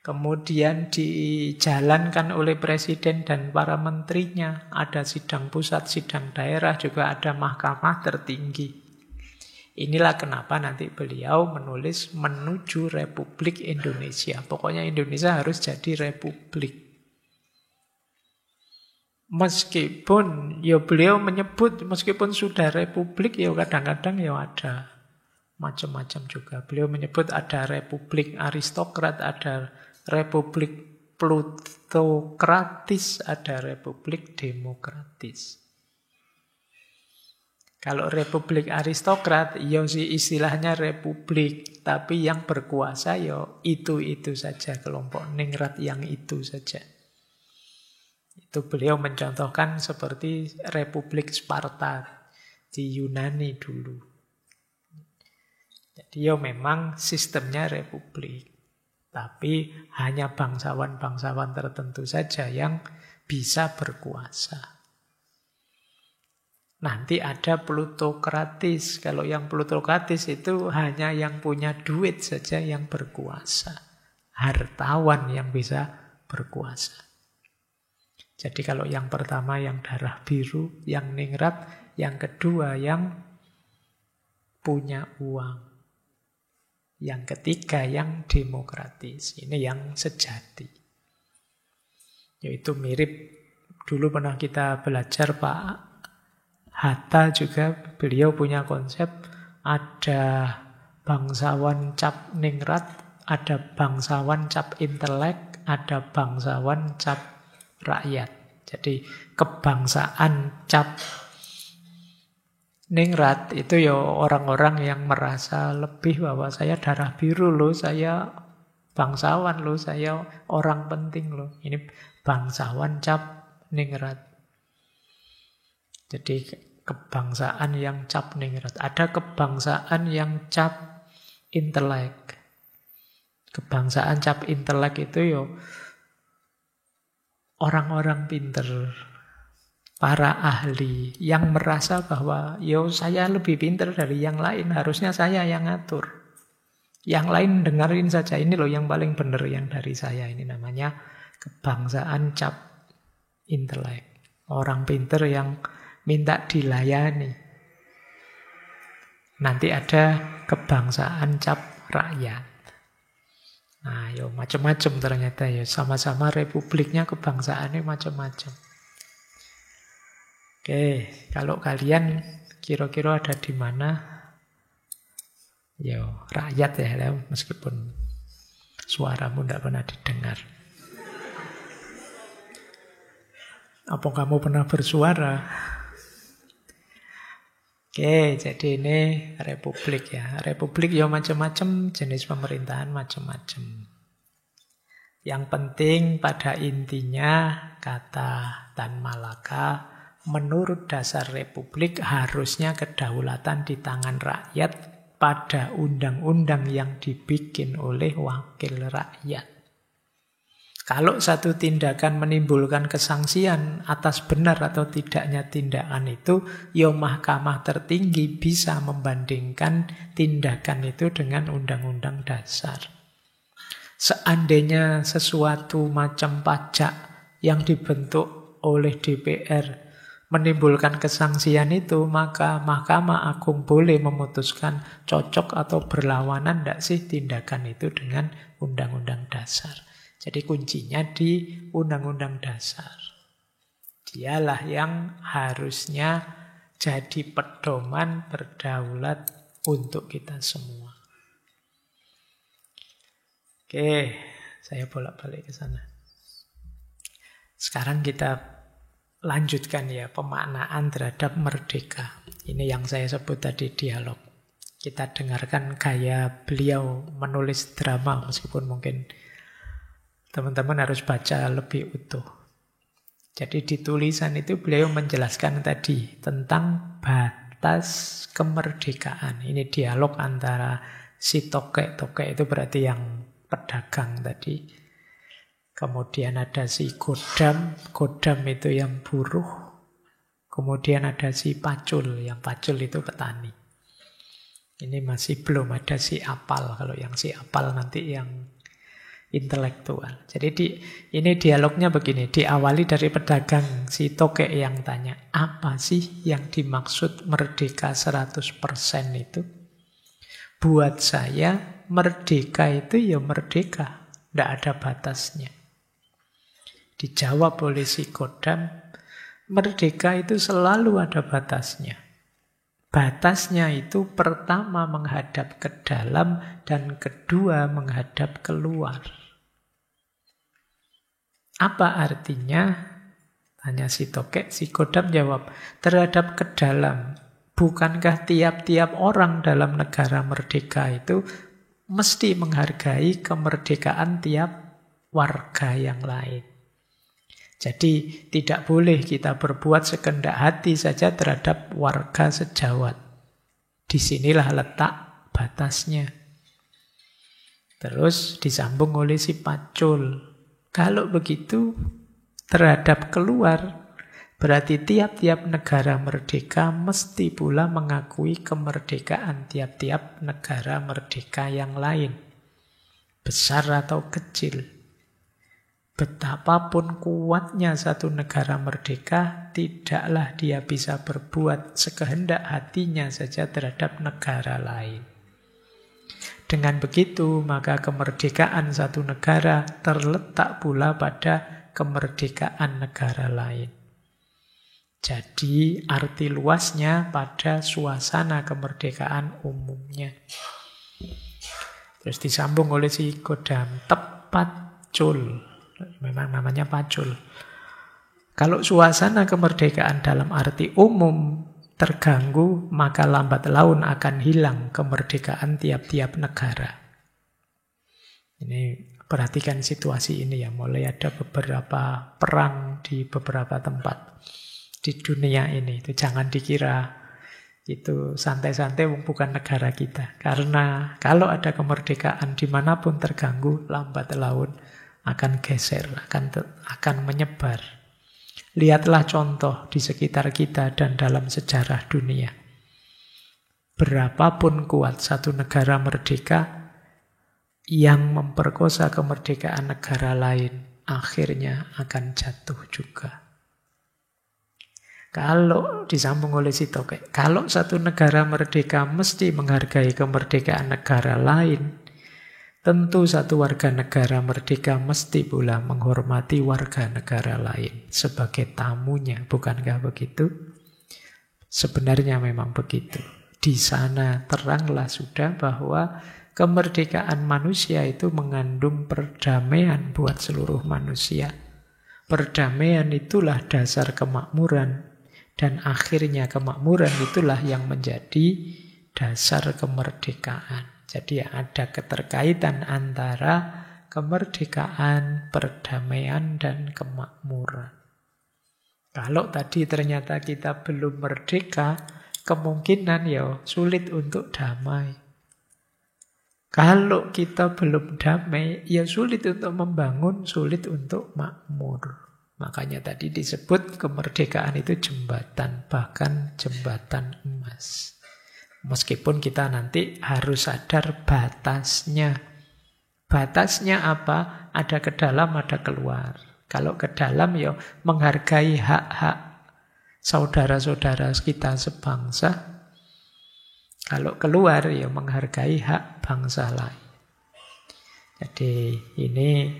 Kemudian dijalankan oleh presiden dan para menterinya. Ada sidang pusat, sidang daerah, juga ada mahkamah tertinggi. Inilah kenapa nanti beliau menulis menuju Republik Indonesia. Pokoknya Indonesia harus jadi republik. Meskipun beliau menyebut meskipun sudah republik kadang-kadang ada macam-macam juga. Beliau menyebut ada republik aristokrat, ada republik plutokratis, ada republik demokratis. Kalau republik aristokrat, sih istilahnya republik, tapi yang berkuasa itu saja, kelompok ningrat yang itu saja. Itu beliau mencontohkan seperti Republik Sparta di Yunani dulu. Jadi memang sistemnya republik. Tapi hanya bangsawan-bangsawan tertentu saja yang bisa berkuasa. Nanti ada plutokratis. Kalau yang plutokratis itu hanya yang punya duit saja yang berkuasa. Hartawan yang bisa berkuasa. Jadi kalau yang pertama yang darah biru, yang ningrat, yang kedua yang punya uang. Yang ketiga yang demokratis. Ini yang sejati. Yaitu mirip, dulu pernah kita belajar Pak Hatta juga, beliau punya konsep ada bangsawan cap ningrat, ada bangsawan cap intelek, ada bangsawan cap rakyat. Jadi kebangsaan cap ningrat itu orang-orang yang merasa lebih bahwa saya darah biru loh, saya bangsawan loh, saya orang penting loh. Ini bangsawan cap ningrat. Jadi kebangsaan yang cap ningrat. Ada kebangsaan yang cap intelek. Kebangsaan cap intelek itu orang-orang pinter, para ahli yang merasa bahwa saya lebih pinter dari yang lain, harusnya saya yang ngatur. Yang lain dengerin saja, ini loh yang paling benar yang dari saya. Ini namanya kebangsaan cap intelek. Orang pinter yang minta dilayani. Nanti ada kebangsaan cap rakyat. Nah, macam-macam ternyata sama-sama republiknya kebangsaannya macam-macam. Oke, kalau kalian kira-kira ada di mana? Rakyat meskipun suaramu tidak pernah didengar. Apa kamu pernah bersuara? Oke, jadi ini republik ya. Republik macam-macam, jenis pemerintahan macam-macam. Yang penting pada intinya, kata Tan Malaka, menurut dasar republik harusnya kedaulatan di tangan rakyat pada undang-undang yang dibikin oleh wakil rakyat. Kalau satu tindakan menimbulkan kesangsian atas benar atau tidaknya tindakan itu, mahkamah tertinggi bisa membandingkan tindakan itu dengan undang-undang dasar. Seandainya sesuatu macam pajak yang dibentuk oleh DPR menimbulkan kesangsian itu, maka Mahkamah Agung boleh memutuskan cocok atau berlawanan tidak sih tindakan itu dengan undang-undang dasar. Jadi kuncinya di undang-undang dasar. Dialah yang harusnya jadi pedoman berdaulat untuk kita semua. Oke, saya bolak-balik ke sana. Sekarang kita lanjutkan pemaknaan terhadap merdeka. Ini yang saya sebut tadi dialog. Kita dengarkan gaya beliau menulis drama, meskipun mungkin teman-teman harus baca lebih utuh. Jadi di tulisan itu beliau menjelaskan tadi tentang batas kemerdekaan. Ini dialog antara si tokek itu berarti yang pedagang tadi. Kemudian ada si godam itu yang buruh. Kemudian ada si pacul, yang pacul itu petani. Ini masih belum ada si apal. Kalau yang si apal nanti yang intelektual. Jadi ini dialognya begini, diawali dari pedagang, si tokek yang tanya, apa sih yang dimaksud merdeka 100% itu? Buat saya, merdeka itu ya merdeka, tidak ada batasnya. Dijawab oleh si godam, merdeka itu selalu ada batasnya. Batasnya itu pertama menghadap ke dalam dan kedua menghadap keluar. Apa artinya? Tanya si tokek, si godam jawab, terhadap ke dalam. Bukankah tiap-tiap orang dalam negara merdeka itu mesti menghargai kemerdekaan tiap warga yang lain? Jadi tidak boleh kita berbuat sekehendak hati saja terhadap warga sejawat. Disinilah letak batasnya. Terus disambung oleh si pacul. Kalau begitu terhadap keluar, berarti tiap-tiap negara merdeka mesti pula mengakui kemerdekaan tiap-tiap negara merdeka yang lain. Besar atau kecil. Betapapun kuatnya satu negara merdeka, tidaklah dia bisa berbuat sekehendak hatinya saja terhadap negara lain. Dengan begitu, maka kemerdekaan satu negara terletak pula pada kemerdekaan negara lain. Jadi, arti luasnya pada suasana kemerdekaan umumnya. Terus disambung oleh si godam, tepat cul. Memang namanya pacul. Kalau suasana kemerdekaan dalam arti umum terganggu, maka lambat laun akan hilang kemerdekaan tiap-tiap negara. Ini perhatikan situasi ini ya, mulai ada beberapa perang di beberapa tempat di dunia ini. Itu jangan dikira itu santai-santai bukan negara kita. Karena kalau ada kemerdekaan dimanapun terganggu, lambat laun akan geser, akan menyebar. Lihatlah contoh di sekitar kita dan dalam sejarah dunia. Berapapun kuat satu negara merdeka, yang memperkosa kemerdekaan negara lain akhirnya akan jatuh juga. Kalau disambung oleh si tokek, kalau satu negara merdeka mesti menghargai kemerdekaan negara lain, tentu satu warga negara merdeka mesti pula menghormati warga negara lain sebagai tamunya, bukankah begitu? Sebenarnya memang begitu. Di sana teranglah sudah bahwa kemerdekaan manusia itu mengandung perdamaian buat seluruh manusia. Perdamaian itulah dasar kemakmuran, dan akhirnya kemakmuran itulah yang menjadi dasar kemerdekaan. Jadi ada keterkaitan antara kemerdekaan, perdamaian, dan kemakmuran. Kalau tadi ternyata kita belum merdeka, kemungkinan ya sulit untuk damai. Kalau kita belum damai, ya sulit untuk membangun, sulit untuk makmur. Makanya tadi disebut kemerdekaan itu jembatan, bahkan jembatan emas. Meskipun kita nanti harus sadar batasnya. Batasnya apa? Ada ke dalam, ada keluar. Kalau ke dalam ya menghargai hak-hak saudara-saudara kita sebangsa. Kalau keluar ya menghargai hak bangsa lain. Jadi ini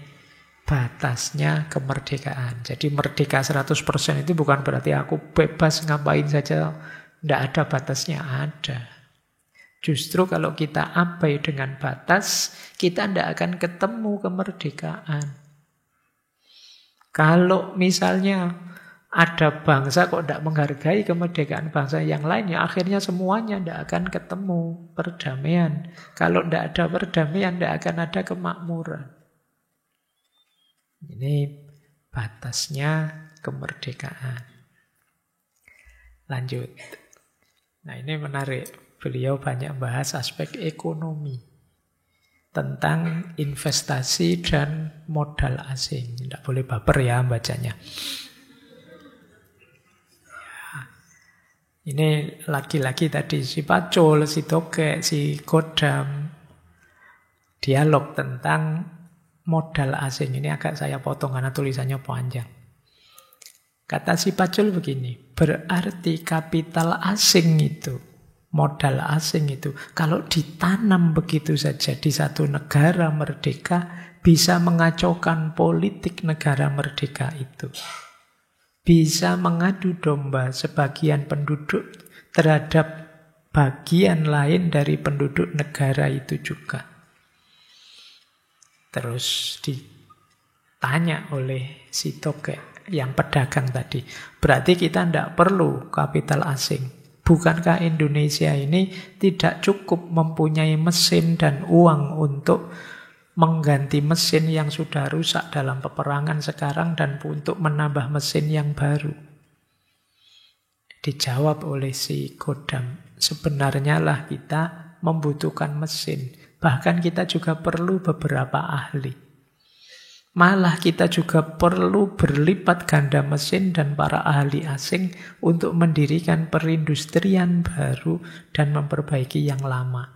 batasnya kemerdekaan. Jadi merdeka 100% itu bukan berarti aku bebas ngapain saja. Tidak ada batasnya, ada. Justru kalau kita abai dengan batas, kita tidak akan ketemu kemerdekaan. Kalau misalnya ada bangsa kok tidak menghargai kemerdekaan bangsa yang lain, ya akhirnya semuanya tidak akan ketemu perdamaian. Kalau tidak ada perdamaian, tidak akan ada kemakmuran. Ini batasnya kemerdekaan. Lanjut. Nah, ini menarik. Beliau banyak bahas aspek ekonomi. Tentang investasi dan modal asing. Tidak boleh baper ya bacanya. Ini lagi-lagi tadi si Pacul, si Tokek, si Godam. Dialog tentang modal asing. Ini agak saya potong karena tulisannya panjang. Kata si Pacul begini, berarti kapital asing itu, modal asing itu, kalau ditanam begitu saja di satu negara merdeka, bisa mengacaukan politik negara merdeka itu. Bisa mengadu domba sebagian penduduk terhadap bagian lain dari penduduk negara itu juga. Terus ditanya oleh si Tokek, yang pedagang tadi, berarti kita tidak perlu kapital asing. Bukankah Indonesia ini tidak cukup mempunyai mesin dan uang untuk mengganti mesin yang sudah rusak dalam peperangan sekarang dan untuk menambah mesin yang baru? Dijawab oleh si Godam, sebenarnya lah kita membutuhkan mesin. Bahkan kita juga perlu beberapa ahli. Malah kita juga perlu berlipat ganda mesin dan para ahli asing untuk mendirikan perindustrian baru dan memperbaiki yang lama.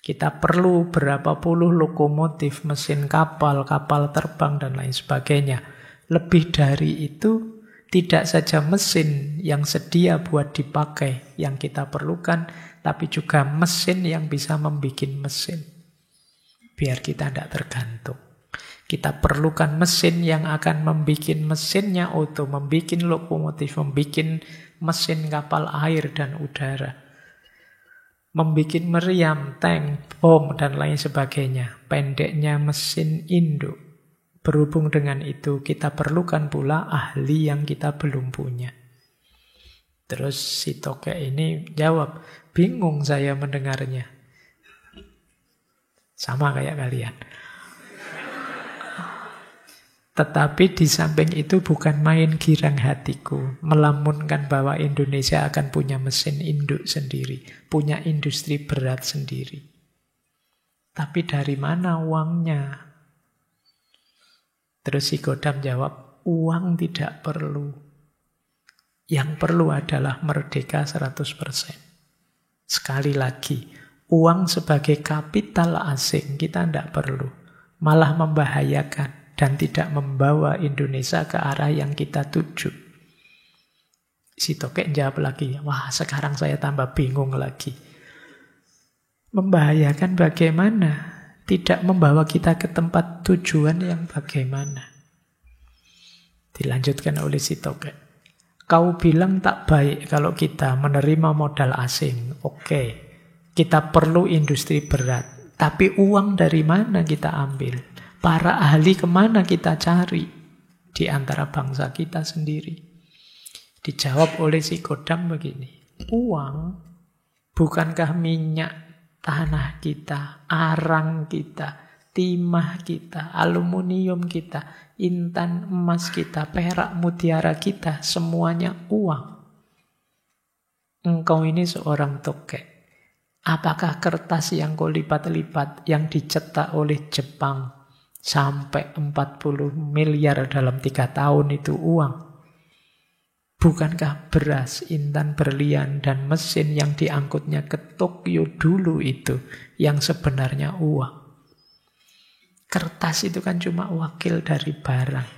Kita perlu berapa puluh lokomotif, mesin kapal, kapal terbang, dan lain sebagainya. Lebih dari itu, tidak saja mesin yang sedia buat dipakai yang kita perlukan, tapi juga mesin yang bisa membuat mesin. Biar kita tidak tergantung. Kita perlukan mesin yang akan membuat mesinnya auto, membuat lokomotif, membuat mesin kapal air dan udara, membuat meriam, tank, bom, dan lain sebagainya. Pendeknya mesin induk. Berhubung dengan itu, kita perlukan pula ahli yang kita belum punya. Terus si Tokek ini jawab, bingung saya mendengarnya. Sama kayak kalian. Tetapi di samping itu bukan main girang hatiku melamunkan bahwa Indonesia akan punya mesin induk sendiri, punya industri berat sendiri. Tapi dari mana uangnya? Terus si Godam jawab, uang tidak perlu. Yang perlu adalah merdeka 100%. Sekali lagi, uang sebagai kapital asing kita tidak perlu. Malah membahayakan. Dan tidak membawa Indonesia ke arah yang kita tuju. Si Tokek jawab lagi, wah sekarang saya tambah bingung lagi. Membahayakan bagaimana? Tidak membawa kita ke tempat tujuan yang bagaimana? Dilanjutkan oleh si Tokek. Kau bilang tak baik kalau kita menerima modal asing. Oke, kita perlu industri berat. Tapi uang dari mana kita ambil? Para ahli kemana kita cari di antara bangsa kita sendiri? Dijawab oleh si Godam begini. Uang bukankah minyak tanah kita, arang kita, timah kita, aluminium kita, intan emas kita, perak mutiara kita, semuanya uang. Engkau ini seorang Tokek. Apakah kertas yang kau lipat-lipat, yang dicetak oleh Jepang, sampai 40 miliar dalam 3 tahun itu uang? Bukankah beras, intan berlian, dan mesin yang diangkutnya ke Tokyo dulu itu yang sebenarnya uang? Kertas itu kan cuma wakil dari barang.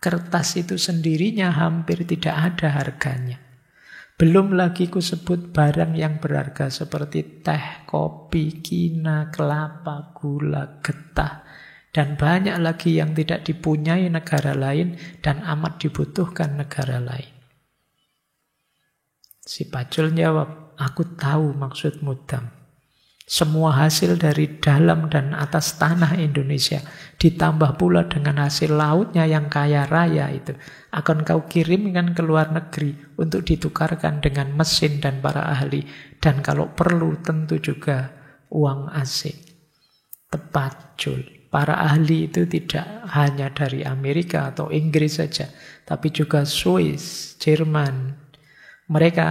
Kertas itu sendirinya hampir tidak ada harganya. Belum lagi ku sebut barang yang berharga seperti teh, kopi, kina, kelapa, gula, getah, dan banyak lagi yang tidak dipunyai negara lain dan amat dibutuhkan negara lain. Si Pacul jawab, aku tahu maksudmu, Dam. Semua hasil dari dalam dan atas tanah Indonesia, ditambah pula dengan hasil lautnya yang kaya raya itu, akan kau kirimkan ke luar negeri untuk ditukarkan dengan mesin dan para ahli, dan kalau perlu tentu juga uang asing. Tepat, Jul. Para ahli itu tidak hanya dari Amerika atau Inggris saja, tapi juga Swiss, Jerman. Mereka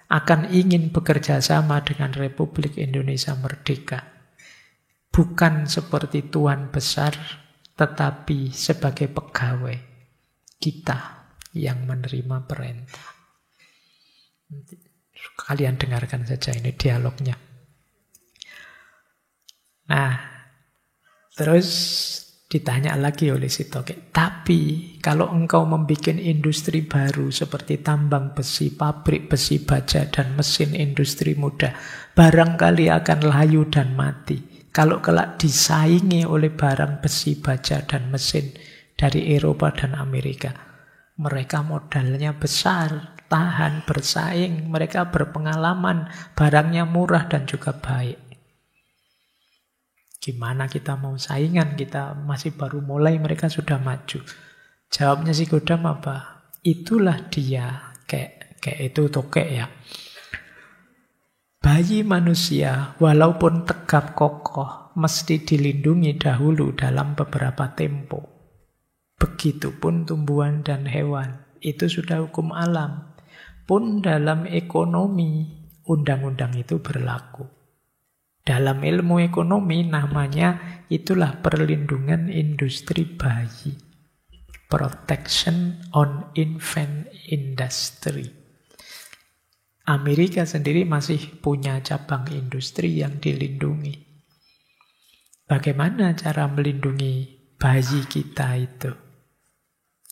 akan ingin bekerja sama dengan Republik Indonesia merdeka. Bukan seperti tuan besar, tetapi sebagai pegawai kita yang menerima perintah. Kalian dengarkan saja ini dialognya. Nah, terus ditanya lagi oleh si tokek, tapi kalau engkau membuat industri baru seperti tambang besi, pabrik besi baja, dan mesin industri muda, barangkali akan layu dan mati. Kalau kelak disaingi oleh barang besi baja dan mesin dari Eropa dan Amerika, mereka modalnya besar, tahan, bersaing, mereka berpengalaman, barangnya murah dan juga baik. Gimana kita mau saingan? Kita masih baru mulai, mereka sudah maju. Jawabnya si Godam apa? Itulah dia, kayak itu tokek ya. Bayi manusia walaupun tegap kokoh mesti dilindungi dahulu dalam beberapa tempo. Begitupun tumbuhan dan hewan. Itu sudah hukum alam. Pun dalam ekonomi, undang-undang itu berlaku. Dalam ilmu ekonomi namanya itulah perlindungan industri bayi. Protection on infant industry. Amerika sendiri masih punya cabang industri yang dilindungi. Bagaimana cara melindungi bayi kita itu?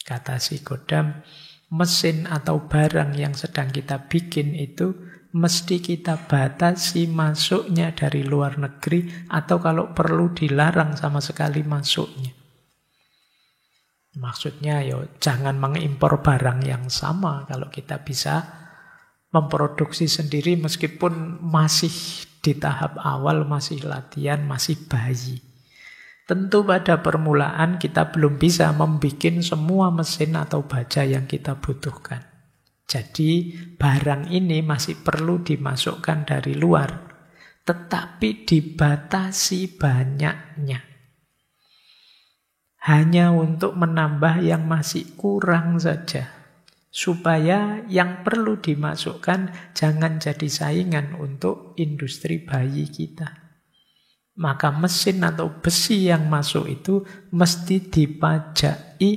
Kata si Godam, mesin atau barang yang sedang kita bikin itu mesti kita batasi masuknya dari luar negeri, atau kalau perlu dilarang sama sekali masuknya. Maksudnya jangan mengimpor barang yang sama kalau kita bisa memproduksi sendiri meskipun masih di tahap awal, masih latihan, masih bayi. Tentu pada permulaan kita belum bisa membuat semua mesin atau baja yang kita butuhkan. Jadi barang ini masih perlu dimasukkan dari luar, tetapi dibatasi banyaknya. Hanya untuk menambah yang masih kurang saja. Supaya yang perlu dimasukkan jangan jadi saingan untuk industri bayi kita. Maka mesin atau besi yang masuk itu mesti dipajaki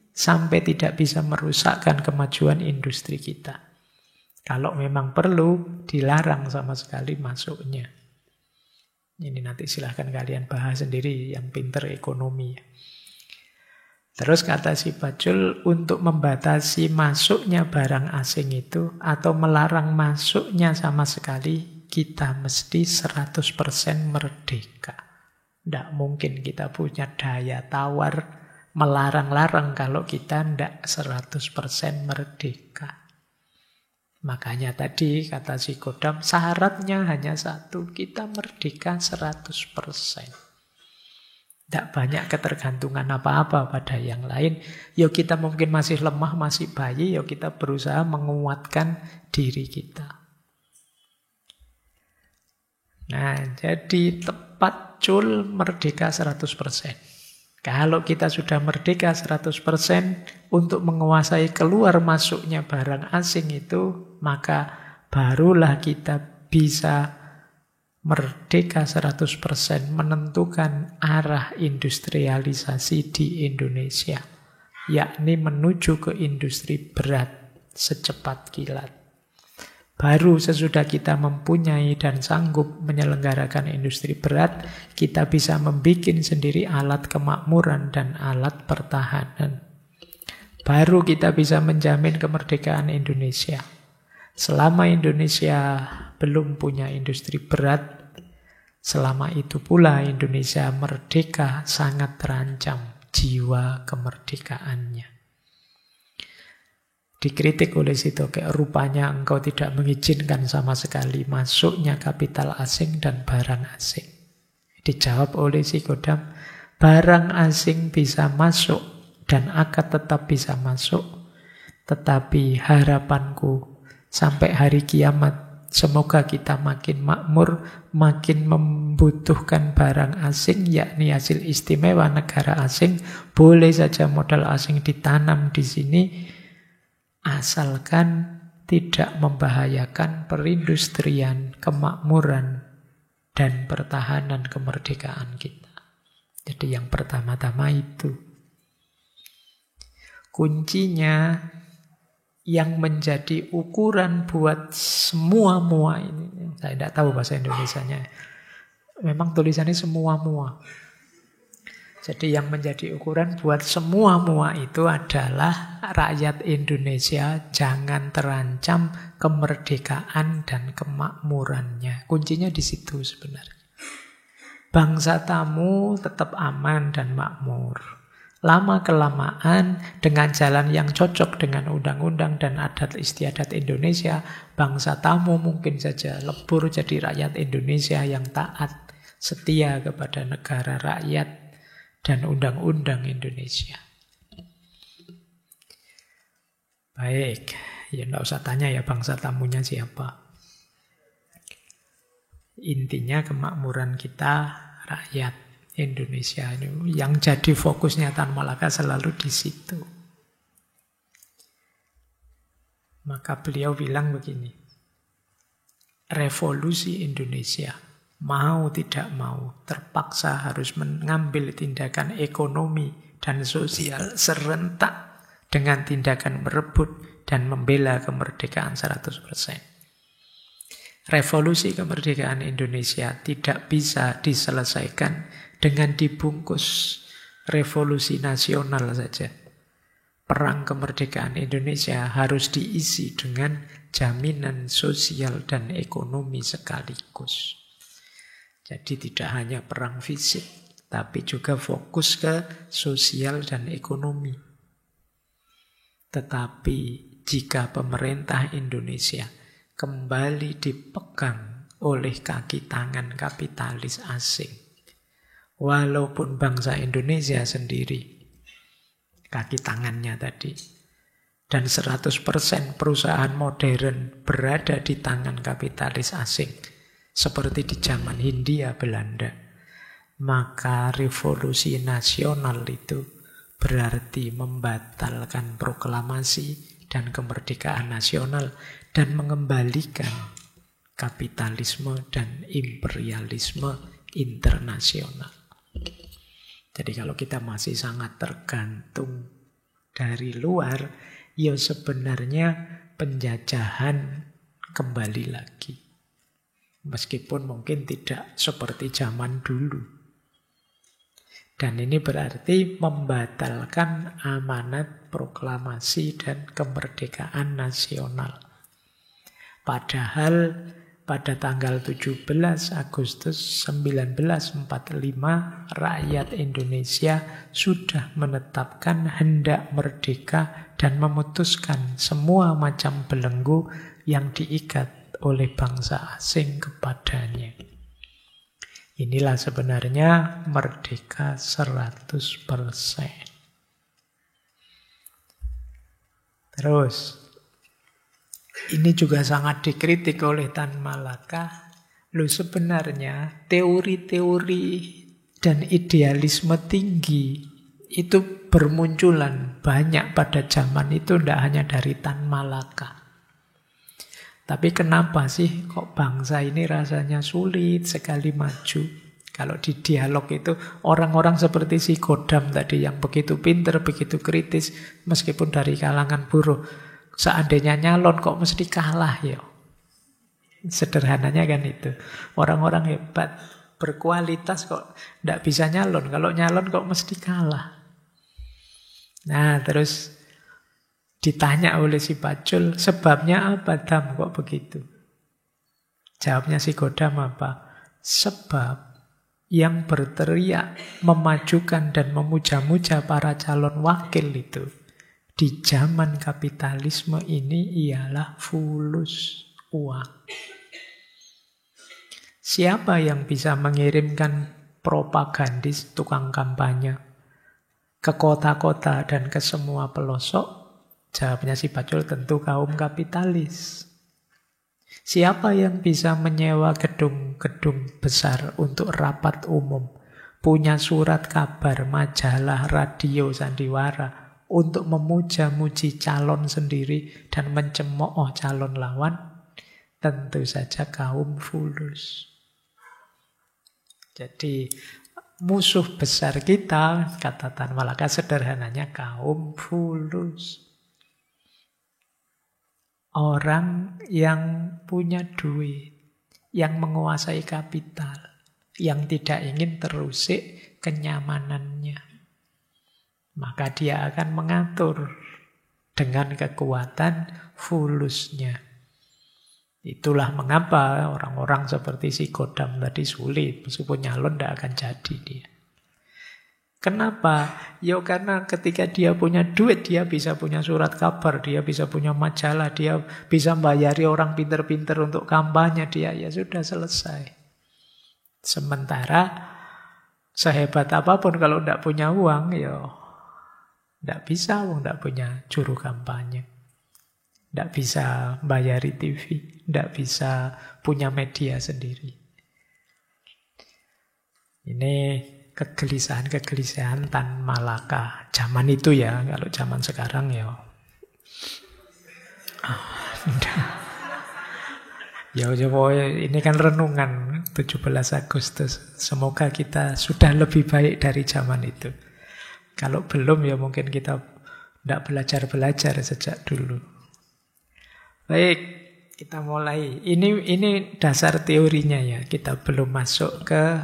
sampai tidak bisa merusakkan kemajuan industri kita. Kalau memang perlu, dilarang sama sekali masuknya. Ini nanti silahkan kalian bahas sendiri yang pinter ekonomi. Terus kata si Bajul, untuk membatasi masuknya barang asing itu, atau melarang masuknya sama sekali, kita mesti 100% merdeka. Tidak mungkin kita punya daya tawar melarang-larang kalau kita tidak 100% merdeka. Makanya tadi kata si Godam, syaratnya hanya satu, kita merdeka 100%. Tidak banyak ketergantungan apa-apa pada yang lain. Ya kita mungkin masih lemah, masih bayi, ya kita berusaha menguatkan diri kita. Nah, jadi tepat Cul merdeka 100%. Kalau kita sudah merdeka 100% untuk menguasai keluar masuknya barang asing itu, maka barulah kita bisa merdeka 100% menentukan arah industrialisasi di Indonesia, yakni menuju ke industri berat secepat kilat. Baru sesudah kita mempunyai dan sanggup menyelenggarakan industri berat, kita bisa membuat sendiri alat kemakmuran dan alat pertahanan. Baru kita bisa menjamin kemerdekaan Indonesia. Selama Indonesia belum punya industri berat, selama itu pula Indonesia merdeka sangat terancam jiwa kemerdekaannya. Dikritik oleh si tokek, rupanya engkau tidak mengizinkan sama sekali masuknya kapital asing dan barang asing. Dijawab oleh si Godam, barang asing bisa masuk dan akan tetap bisa masuk, tetapi harapanku sampai hari kiamat Semoga kita makin makmur, makin membutuhkan barang asing, yakni hasil istimewa negara asing. Boleh saja modal asing ditanam di sini, asalkan tidak membahayakan perindustrian, kemakmuran, dan pertahanan kemerdekaan kita. Jadi yang pertama-tama itu. Kuncinya yang menjadi ukuran buat semua-mua ini. Saya tidak tahu bahasa Indonesianya. Memang tulisannya semua-mua. Jadi yang menjadi ukuran buat semua-mua itu adalah rakyat Indonesia jangan terancam kemerdekaan dan kemakmurannya. Kuncinya di situ sebenarnya. Bangsa tamu tetap aman dan makmur. Lama-kelamaan dengan jalan yang cocok dengan undang-undang dan adat istiadat Indonesia, bangsa tamu mungkin saja lebur jadi rakyat Indonesia yang taat, setia kepada negara rakyat dan undang-undang Indonesia. Baik, ya enggak usah tanya ya bangsa tamunya siapa. Intinya kemakmuran kita rakyat Indonesia ini yang jadi fokusnya Tan Malaka selalu di situ. Maka beliau bilang begini, revolusi Indonesia mau tidak mau terpaksa harus mengambil tindakan ekonomi dan sosial serentak dengan tindakan merebut dan membela kemerdekaan 100%. Revolusi kemerdekaan Indonesia tidak bisa diselesaikan dengan dibungkus revolusi nasional saja. Perang kemerdekaan Indonesia harus diisi dengan jaminan sosial dan ekonomi sekaligus. Jadi tidak hanya perang fisik, tapi juga fokus ke sosial dan ekonomi. Tetapi jika pemerintah Indonesia kembali dipegang oleh kaki tangan kapitalis asing, walaupun bangsa Indonesia sendiri kaki tangannya tadi, dan 100% perusahaan modern berada di tangan kapitalis asing, seperti di zaman Hindia Belanda, maka revolusi nasional itu berarti membatalkan proklamasi dan kemerdekaan nasional dan mengembalikan kapitalisme dan imperialisme internasional. Jadi kalau kita masih sangat tergantung dari luar, ya sebenarnya penjajahan kembali lagi. Meskipun mungkin tidak seperti zaman dulu. Dan ini berarti membatalkan amanat proklamasi dan kemerdekaan nasional. Padahal pada tanggal 17 Agustus 1945, rakyat Indonesia sudah menetapkan hendak merdeka dan memutuskan semua macam belenggu yang diikat oleh bangsa asing kepadanya. Inilah sebenarnya merdeka 100%. Terus, ini juga sangat dikritik oleh Tan Malaka. Loh sebenarnya teori-teori dan idealisme tinggi itu bermunculan banyak pada zaman itu, tidak hanya dari Tan Malaka. Tapi kenapa sih kok bangsa ini rasanya sulit sekali maju? Kalau di dialog itu orang-orang seperti si Godam tadi yang begitu pinter, begitu kritis, meskipun dari kalangan buruh, seandainya nyalon kok mesti kalah ya. Sederhananya kan itu. Orang-orang hebat, berkualitas kok tidak bisa nyalon. Kalau nyalon kok mesti kalah. Nah terus ditanya oleh si Pacul, sebabnya apa Dam kok begitu? Jawabnya si Godam apa? Sebab yang berteriak, memajukan dan memuja-muja para calon wakil itu di zaman kapitalisme ini ialah fulus, uang. Siapa yang bisa mengirimkan propagandis, tukang kampanye ke kota-kota dan ke semua pelosok? Jawabnya si Pacul tentu kaum kapitalis. Siapa yang bisa menyewa gedung-gedung besar untuk rapat umum, punya surat kabar, majalah, radio, sandiwara, untuk memuja-muji calon sendiri dan mencemooh calon lawan? Tentu saja kaum fulus. Jadi musuh besar kita, kata Tan Malaka sederhananya, kaum fulus. Orang yang punya duit, yang menguasai kapital, yang tidak ingin terusik kenyamanannya. Maka dia akan mengatur dengan kekuatan fulusnya. Itulah mengapa orang-orang seperti si Godam tadi sulit, meskipun nyalon tidak akan jadi dia. Kenapa? Ya karena ketika dia punya duit, dia bisa punya surat kabar, dia bisa punya majalah, dia bisa membayari orang pinter-pinter untuk kampanye dia, ya sudah selesai. Sementara sehebat apapun kalau tidak punya uang, ya tidak bisa, tidak punya juru kampanye. Tidak bisa bayari TV, tidak bisa punya media sendiri. Ini kegelisahan-kegelisahan Tan Malaka. Zaman itu ya, kalau zaman sekarang ya. Ya ini kan renungan 17 Agustus. Semoga kita sudah lebih baik dari zaman itu. Kalau belum ya mungkin kita tidak belajar-belajar sejak dulu. Baik, kita mulai. Ini dasar teorinya ya. Kita belum masuk ke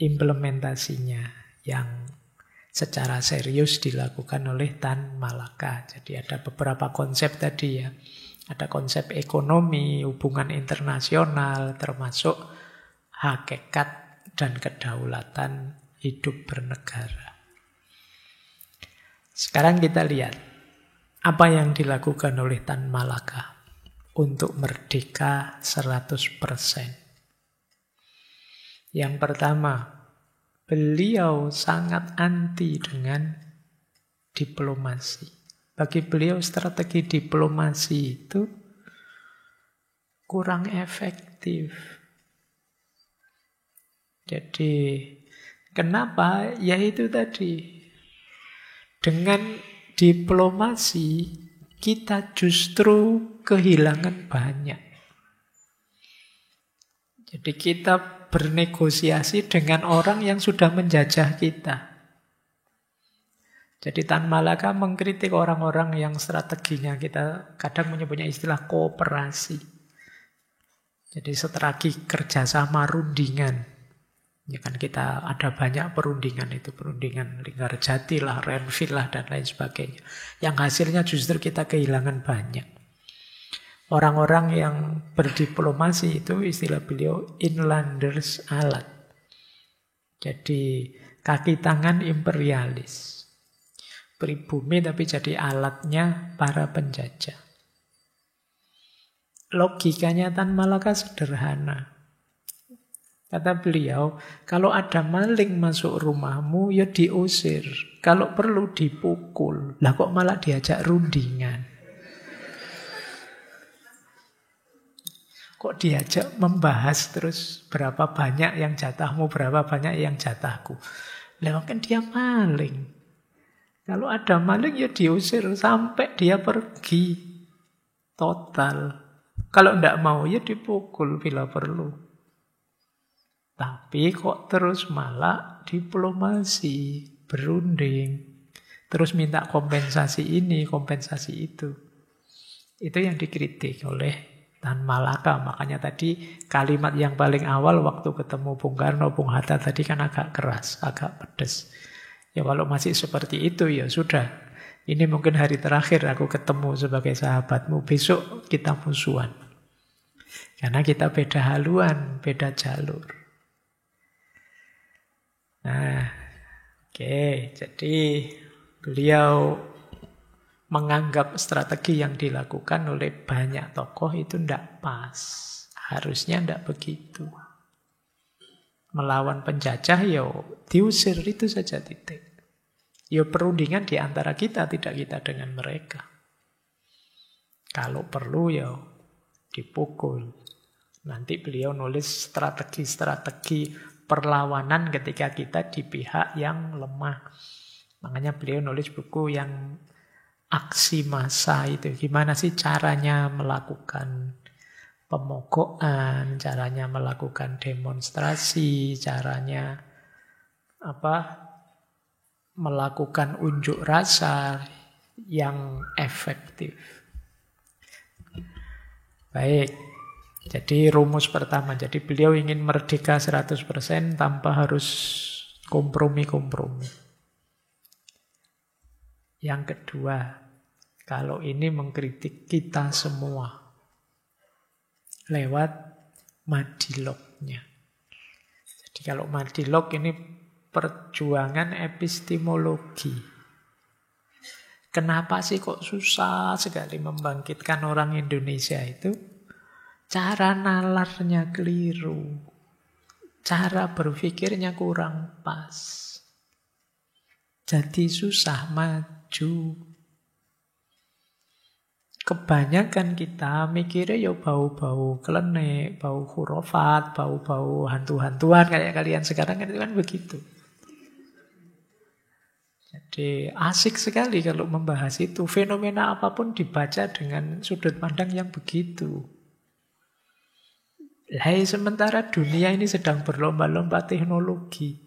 implementasinya yang secara serius dilakukan oleh Tan Malaka. Jadi ada beberapa konsep tadi ya. Ada konsep ekonomi, hubungan internasional, termasuk hakikat dan kedaulatan hidup bernegara. Sekarang kita lihat apa yang dilakukan oleh Tan Malaka untuk merdeka 100%. Yang pertama, beliau sangat anti dengan diplomasi. Bagi beliau strategi diplomasi itu kurang efektif. Jadi, kenapa? Ya itu tadi. Dengan diplomasi, kita justru kehilangan banyak. Jadi kita bernegosiasi dengan orang yang sudah menjajah kita. Jadi Tan Malaka mengkritik orang-orang yang strateginya kita kadang menyebutnya istilah kooperasi. Jadi strategi kerjasama rundingan. Ya kan kita ada banyak perundingan itu. Perundingan Linggarjati lah, Renville lah, dan lain sebagainya. Yang hasilnya justru kita kehilangan banyak. Orang-orang yang berdiplomasi itu istilah beliau inlanders alat. Jadi kaki tangan imperialis. Pribumi tapi jadi alatnya para penjajah. Logikanya Tan Malaka sederhana. Kata beliau, kalau ada maling masuk rumahmu, ya diusir. Kalau perlu dipukul. Lah kok malah diajak rundingan? Kok diajak membahas terus berapa banyak yang jatahmu, berapa banyak yang jatahku. Lah kan dia maling. Kalau ada maling ya diusir sampai dia pergi. Total. Kalau tidak mau ya dipukul bila perlu. Tapi kok terus malah diplomasi, berunding. Terus minta kompensasi ini, kompensasi itu. Itu yang dikritik oleh Tan Malaka. Makanya tadi kalimat yang paling awal waktu ketemu Bung Karno, Bung Hatta tadi kan agak keras, agak pedas. Ya kalau masih seperti itu ya sudah. Ini mungkin hari terakhir aku ketemu sebagai sahabatmu. Besok kita musuhan. Karena kita beda haluan, beda jalur. Nah, oke. Jadi beliau menganggap strategi yang dilakukan oleh banyak tokoh itu tidak pas. Harusnya tidak begitu. Melawan penjajah, ya diusir itu saja titik. Ya perundingan di antara kita, tidak kita dengan mereka. Kalau perlu ya dipukul. Nanti beliau nulis strategi-strategi perlawanan ketika kita di pihak yang lemah. Makanya beliau nulis buku yang aksi massa itu. Gimana sih caranya melakukan pemogokan, caranya melakukan demonstrasi, caranya melakukan unjuk rasa yang efektif. Baik, jadi rumus pertama. Jadi beliau ingin merdeka 100% tanpa harus kompromi-kompromi. Yang kedua, kalau ini mengkritik kita semua lewat Madilognya. Jadi kalau Madilog ini perjuangan epistemologi. Kenapa sih kok susah sekali membangkitkan orang Indonesia itu? Cara nalarnya keliru. Cara berpikirnya kurang pas. Jadi susah maju. Kebanyakan kita mikirnya ya bau-bau klenik, bau khurafat, bau-bau hantu-hantuan kayak kalian sekarang kan itu kan begitu. Jadi asik sekali kalau membahas itu. Fenomena apapun dibaca dengan sudut pandang yang begitu. Sementara dunia ini sedang berlomba-lomba teknologi.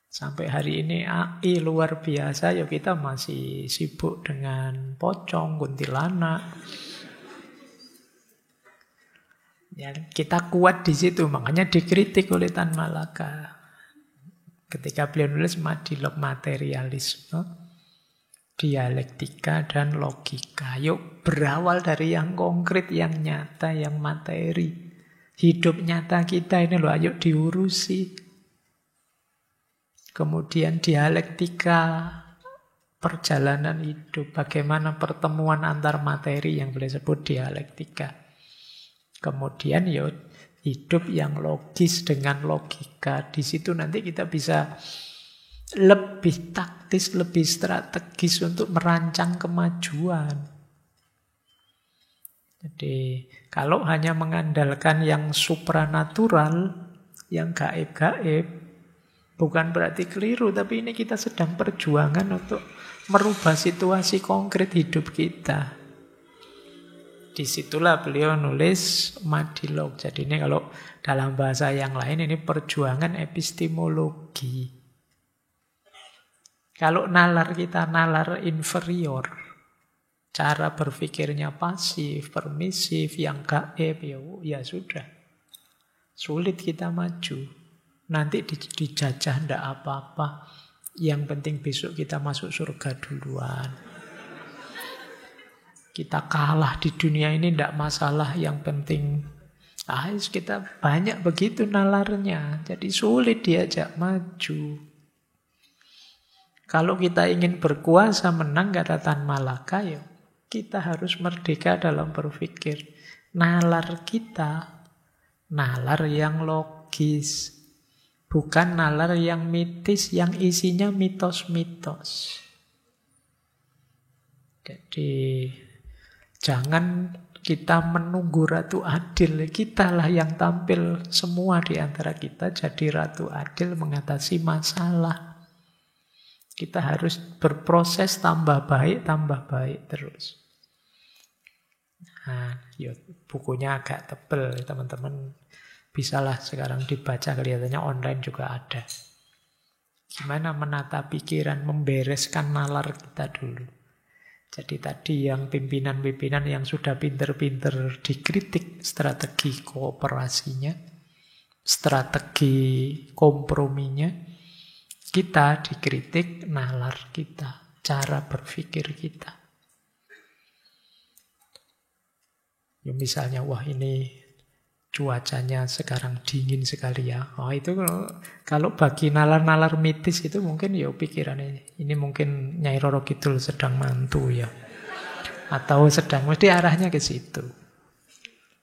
Sampai hari ini AI luar biasa, ya kita masih sibuk dengan pocong, kuntilanak. Ya, kita kuat di situ, makanya dikritik oleh Tan Malaka. Ketika beliau nulis Madilog materialisme, dialektika dan logika. Yuk berawal dari yang konkret, yang nyata, yang materi. Hidup nyata kita ini loh, ayo diurusi. Kemudian dialektika perjalanan hidup. Bagaimana pertemuan antar materi yang boleh sebut dialektika. Kemudian ya hidup yang logis dengan logika. Di situ nanti kita bisa lebih taktis, lebih strategis untuk merancang kemajuan. Jadi kalau hanya mengandalkan yang supranatural, yang gaib-gaib, bukan berarti keliru, tapi ini kita sedang perjuangan untuk merubah situasi konkret hidup kita. Disitulah beliau nulis Madilog. Jadi ini kalau dalam bahasa yang lain ini perjuangan epistemologi. Kalau nalar kita nalar inferior, cara berpikirnya pasif, permisif, yang gaib, ya sudah. Sulit kita maju. Nanti dijajah ndak apa-apa. Yang penting besok kita masuk surga duluan. Kita kalah di dunia ini ndak masalah. Yang penting kita banyak begitu nalarnya. Jadi sulit diajak maju. Kalau kita ingin berkuasa menang kata Tan Malaka, ya kita harus merdeka dalam berpikir. Nalar kita, nalar yang logis. Bukan nalar yang mitis, yang isinya mitos-mitos. Jadi, jangan kita menunggu Ratu Adil. Kitalah yang tampil semua di antara kita jadi Ratu Adil mengatasi masalah. Kita harus berproses tambah baik terus. Nah, bukunya agak tebal, teman-teman. Bisalah sekarang dibaca, kelihatannya online juga ada. Gimana menata pikiran, membereskan nalar kita dulu. Jadi tadi yang pimpinan-pimpinan yang sudah pinter-pinter dikritik strategi kooperasinya, strategi komprominya, kita dikritik nalar kita, cara berpikir kita. Ya misalnya, wah ini cuacanya sekarang dingin sekali ya. Oh itu kalau bagi nalar-nalar mitis itu mungkin ya pikirannya ini mungkin Nyai Roro Kidul sedang mantu ya. Atau sedang mesti arahnya ke situ.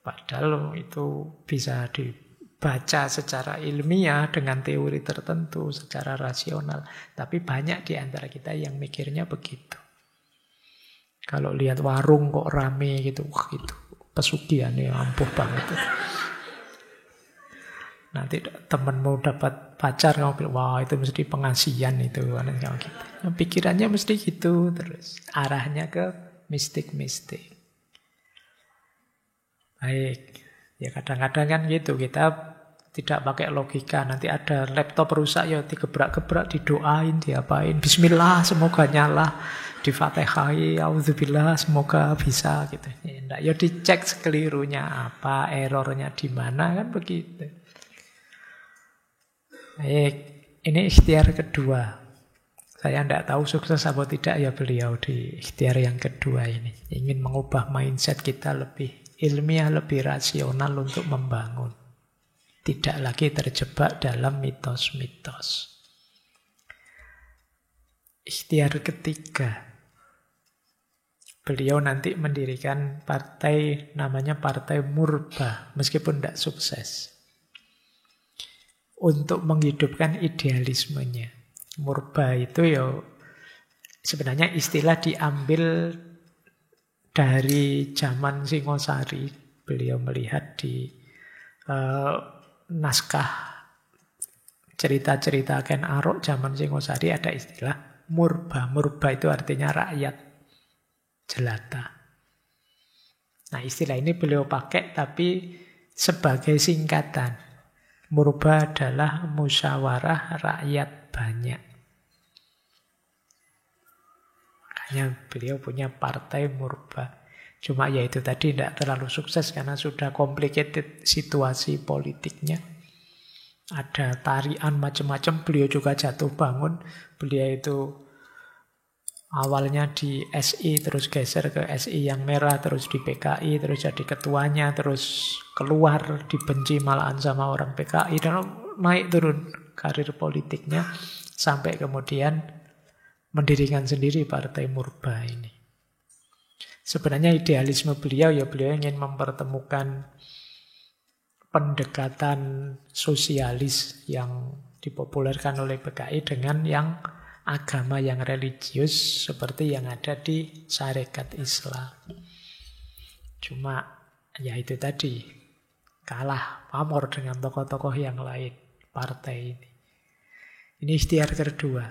Padahal itu bisa dibaca secara ilmiah dengan teori tertentu, secara rasional. Tapi banyak di antara kita yang mikirnya begitu. Kalau lihat warung kok rame gitu, wah itu pesugihan ya ampuh banget. Nanti temenmu dapat pacar, kamu bilang, wah itu mesti pengasihan itu. Gitu. Pikirannya mesti gitu terus. Arahnya ke mistik-mistik. Baik. Ya kadang-kadang kan gitu. Kita tidak pakai logika. Nanti ada laptop rusak ya digebrak-gebrak, didoain, diapain. Bismillah, semoga nyala. Di-Fatihai, auzubillah, semoga bisa gitu. Ya dicek sekelirunya apa, errornya di mana, kan begitu. Baik, ini ikhtiar kedua. Saya tidak tahu sukses atau tidak ya beliau di ikhtiar yang kedua ini. Ingin mengubah mindset kita lebih ilmiah, lebih rasional untuk membangun. Tidak lagi terjebak dalam mitos-mitos. Ikhtiar ketiga. Beliau nanti mendirikan partai, namanya Partai Murba, meskipun tidak sukses. Untuk menghidupkan idealismenya. Murba itu ya sebenarnya istilah diambil dari zaman Singosari. Beliau melihat di naskah cerita-cerita Ken Arok zaman Singosari ada istilah Murba. Murba itu artinya rakyat jelata. Nah istilah ini beliau pakai tapi sebagai singkatan. Murba adalah musyawarah rakyat banyak. Makanya beliau punya partai Murba. Cuma ya itu tadi tidak terlalu sukses karena sudah complicated situasi politiknya. Ada tarian macam-macam. Beliau juga jatuh bangun. Beliau itu awalnya di SI, terus geser ke SI yang merah, terus di PKI, terus jadi ketuanya, terus keluar, dibenci malahan sama orang PKI, dan naik turun karir politiknya, sampai kemudian mendirikan sendiri Partai Murba ini. Sebenarnya idealisme beliau, ya beliau ingin mempertemukan pendekatan sosialis yang dipopulerkan oleh PKI dengan yang agama yang religius seperti yang ada di syarikat Islam. Cuma ya itu tadi, kalah pamor dengan tokoh-tokoh yang lain partai ini. Ini ikhtiar kedua.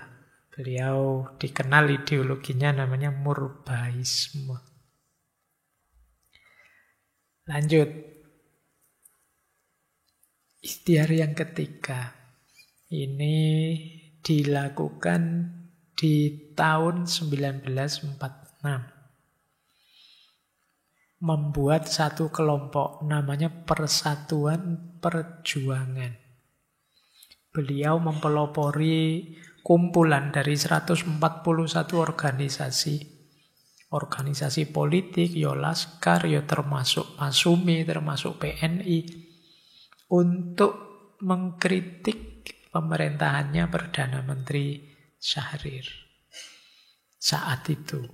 Beliau dikenal ideologinya namanya Murbaisme. Lanjut. Ikhtiar yang ketiga. Ini dilakukan di tahun 1946. Membuat satu kelompok namanya Persatuan Perjuangan. Beliau mempelopori kumpulan dari 141 organisasi politik, ya Laskar, ya termasuk Masumi, termasuk PNI, untuk mengkritik pemerintahannya Perdana Menteri Syahrir saat itu.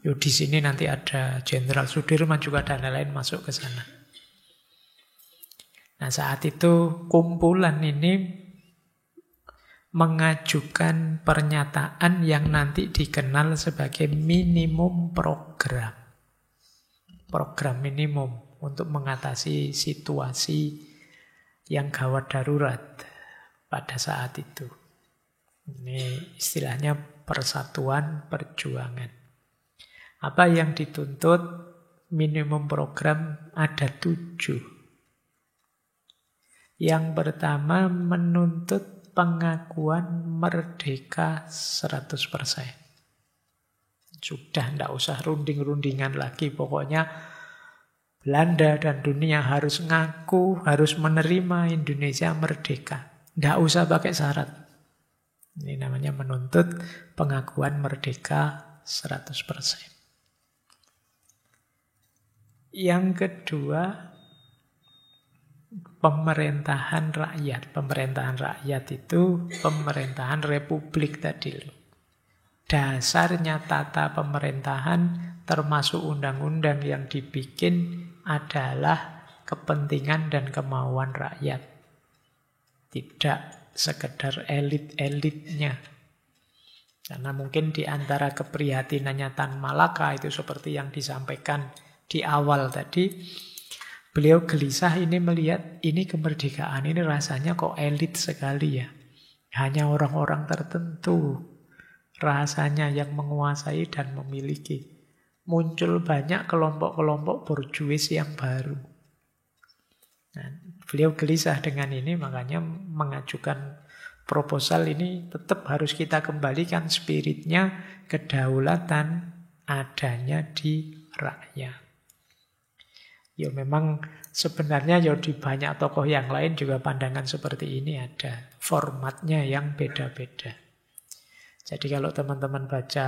Yo di sini nanti ada Jenderal Sudirman juga dan lain-lain masuk ke sana. Nah saat itu kumpulan ini mengajukan pernyataan yang nanti dikenal sebagai minimum program. Program minimum untuk mengatasi situasi yang gawat darurat pada saat itu. Ini istilahnya Persatuan Perjuangan. Apa yang dituntut minimum program ada 7. Yang pertama menuntut pengakuan merdeka 100%. Sudah tidak usah runding-rundingan lagi. Pokoknya Belanda dan dunia harus ngaku, harus menerima Indonesia merdeka. Tidak usah pakai syarat. Ini namanya menuntut pengakuan merdeka 100%. Yang kedua, pemerintahan rakyat. Pemerintahan rakyat itu pemerintahan republik tadi. Dasarnya tata pemerintahan termasuk undang-undang yang dibikin adalah kepentingan dan kemauan rakyat. Tidak sekedar elit-elitnya. Karena mungkin di antara keprihatinannya Tan Malaka itu seperti yang disampaikan di awal tadi, beliau gelisah ini melihat ini kemerdekaan ini rasanya kok elit sekali ya. Hanya orang-orang tertentu rasanya yang menguasai dan memiliki. Muncul banyak kelompok-kelompok borjuis yang baru. Nah, beliau gelisah dengan ini, makanya mengajukan proposal ini tetap harus kita kembalikan spiritnya kedaulatan adanya di rakyat. Ya memang sebenarnya ya di banyak tokoh yang lain juga pandangan seperti ini ada. Formatnya yang beda-beda. Jadi kalau teman-teman baca